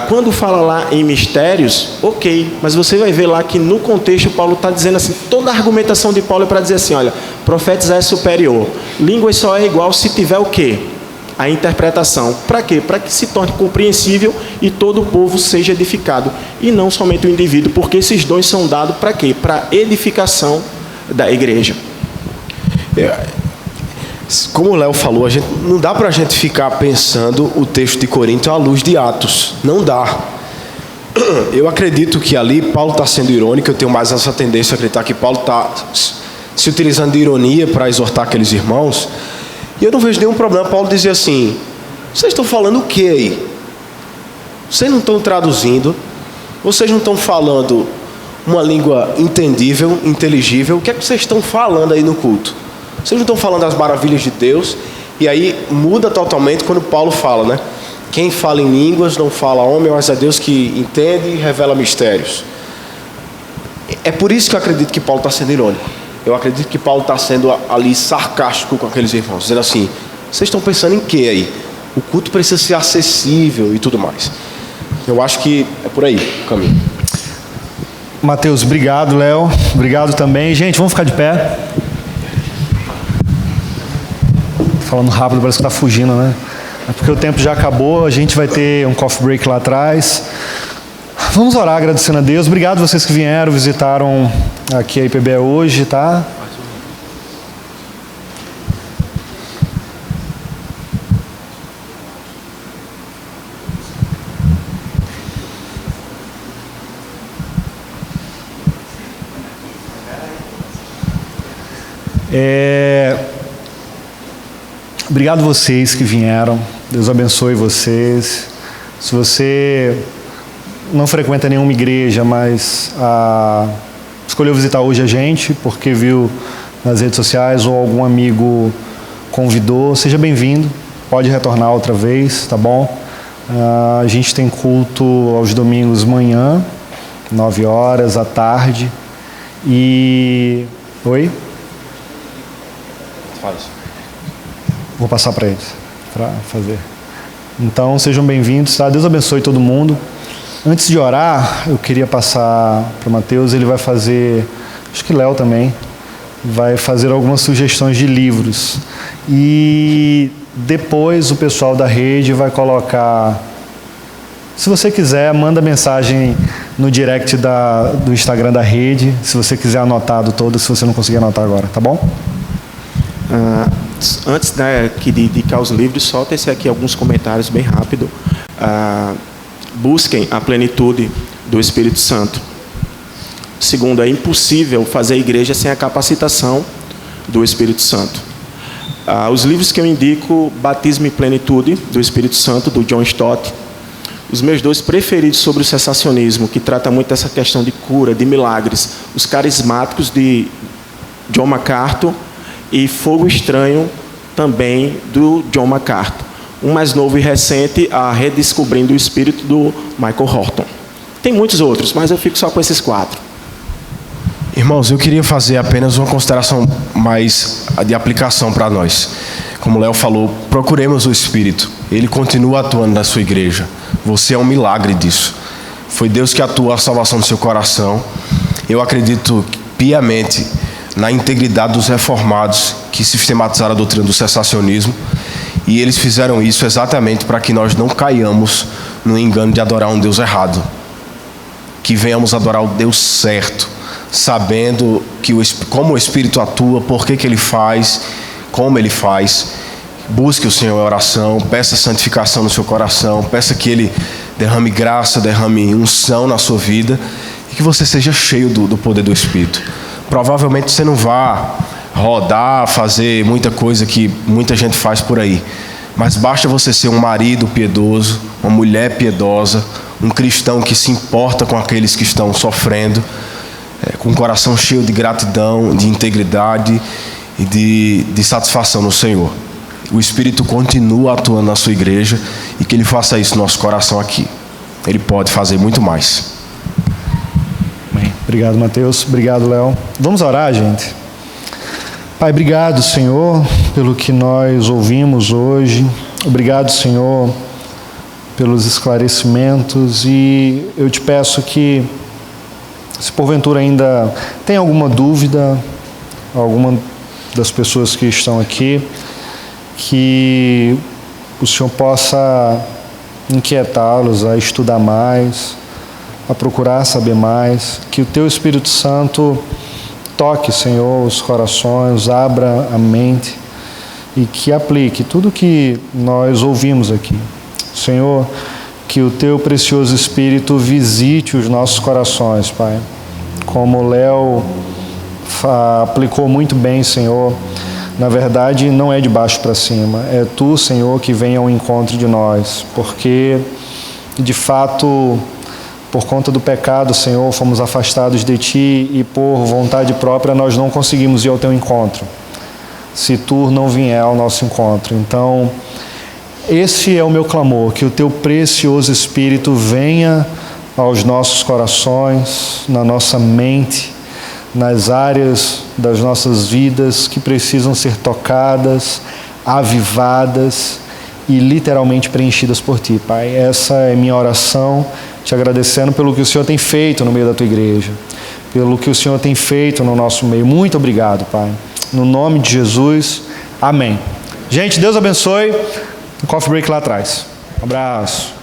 Quando fala lá em mistérios, ok, mas você vai ver lá que no contexto Paulo está dizendo assim, toda a argumentação de Paulo é para dizer assim, olha, profetizar é superior, línguas só é igual se tiver o quê? A interpretação. Para quê? Para que se torne compreensível e todo o povo seja edificado. E não somente o indivíduo, porque esses dons são dados para quê? Para edificação da igreja. Como o Léo falou, não dá para a gente ficar pensando o texto de Corinto à luz de Atos. Não dá. Eu acredito que ali Paulo está sendo irônico. Eu tenho mais essa tendência a acreditar que Paulo está se utilizando de ironia para exortar aqueles irmãos. E eu não vejo nenhum problema Paulo dizer assim: vocês estão falando o que aí? Vocês não estão traduzindo, vocês não estão falando uma língua entendível, inteligível. O que é que vocês estão falando aí no culto? Vocês não estão falando das maravilhas de Deus? E aí muda totalmente quando Paulo fala, né? Quem fala em línguas não fala homem, mas é Deus que entende e revela mistérios. É por isso que eu acredito que Paulo está sendo irônico. Eu acredito que Paulo está sendo ali sarcástico com aqueles irmãos, dizendo assim: vocês estão pensando em quê aí? O culto precisa ser acessível e tudo mais. Eu acho que é por aí o caminho. Mateus, obrigado. Léo, obrigado também. Gente, vamos ficar de pé. Falando rápido, parece que está fugindo, né? É porque o tempo já acabou, a gente vai ter um coffee break lá atrás. Vamos orar agradecendo a Deus. Obrigado vocês que vieram, visitaram aqui a IPBE hoje, tá? Obrigado vocês que vieram. Deus abençoe vocês. Se você não frequenta nenhuma igreja, mas escolheu visitar hoje a gente porque viu nas redes sociais ou algum amigo convidou, seja bem-vindo. Pode retornar outra vez, tá bom? A gente tem culto aos domingos manhã, 9 horas, à tarde. E... Oi? Fala isso. Vou passar para eles, para fazer. Então, sejam bem-vindos, tá? Deus abençoe todo mundo. Antes de orar, eu queria passar para o Mateus. Ele vai fazer, acho que Léo também, vai fazer algumas sugestões de livros. E depois o pessoal da rede vai colocar... Se você quiser, manda mensagem no direct do Instagram da rede, se você quiser anotado todo, se você não conseguir anotar agora, tá bom? Antes, né, de indicar os livros, só tecer aqui alguns comentários bem rápido. Busquem a plenitude do Espírito Santo. Segundo, é impossível fazer igreja sem a capacitação do Espírito Santo. Os livros que eu indico: Batismo e Plenitude do Espírito Santo, do John Stott. Os meus 2 preferidos sobre o cessacionismo, que trata muito dessa questão de cura, de milagres: Os Carismáticos, de John MacArthur, e Fogo Estranho, também do John MacArthur. Um mais novo e recente, A Redescobrindo o Espírito, do Michael Horton. Tem muitos outros, mas eu fico só com esses 4. Irmãos, eu queria fazer apenas uma consideração mais de aplicação para nós. Como o Léo falou, procuremos o Espírito. Ele continua atuando na sua igreja. Você é um milagre disso. Foi Deus que atuou a salvação do seu coração. Eu acredito piamente na integridade dos reformados que sistematizaram a doutrina do cessacionismo, e eles fizeram isso exatamente para que nós não caiamos no engano de adorar um Deus errado, que venhamos adorar o Deus certo, sabendo como o Espírito atua, por que ele faz, como ele faz. Busque o Senhor em oração, peça santificação no seu coração, peça que Ele derrame graça, derrame unção na sua vida, e que você seja cheio do poder do Espírito. Provavelmente você não vá rodar, fazer muita coisa que muita gente faz por aí, mas basta você ser um marido piedoso, uma mulher piedosa, um cristão que se importa com aqueles que estão sofrendo, com o coração cheio de gratidão, de integridade e de satisfação no Senhor. O Espírito continua atuando na sua igreja, e que Ele faça isso no nosso coração aqui. Ele pode fazer muito mais. Bem, obrigado, Mateus. Obrigado, Léo. Vamos orar, gente? Pai, obrigado, Senhor, pelo que nós ouvimos hoje. Obrigado, Senhor, pelos esclarecimentos. E eu te peço que, se porventura ainda tem alguma dúvida, alguma das pessoas que estão aqui, que o Senhor possa inquietá-los a estudar mais, a procurar saber mais, que o Teu Espírito Santo toque, Senhor, os corações, abra a mente e que aplique tudo que nós ouvimos aqui. Senhor, que o Teu precioso Espírito visite os nossos corações, Pai. Como o Léo aplicou muito bem, Senhor, na verdade não é de baixo para cima, é Tu, Senhor, que vem ao encontro de nós, porque de fato, por conta do pecado, Senhor, fomos afastados de Ti e por vontade própria nós não conseguimos ir ao Teu encontro, se Tu não vier ao nosso encontro. Então, esse é o meu clamor, que o Teu precioso Espírito venha aos nossos corações, na nossa mente, nas áreas das nossas vidas que precisam ser tocadas, avivadas e literalmente preenchidas por Ti, Pai. Essa é minha oração, te agradecendo pelo que o Senhor tem feito no meio da Tua igreja, pelo que o Senhor tem feito no nosso meio. Muito obrigado, Pai. No nome de Jesus, amém. Gente, Deus abençoe. Coffee break lá atrás. Um abraço.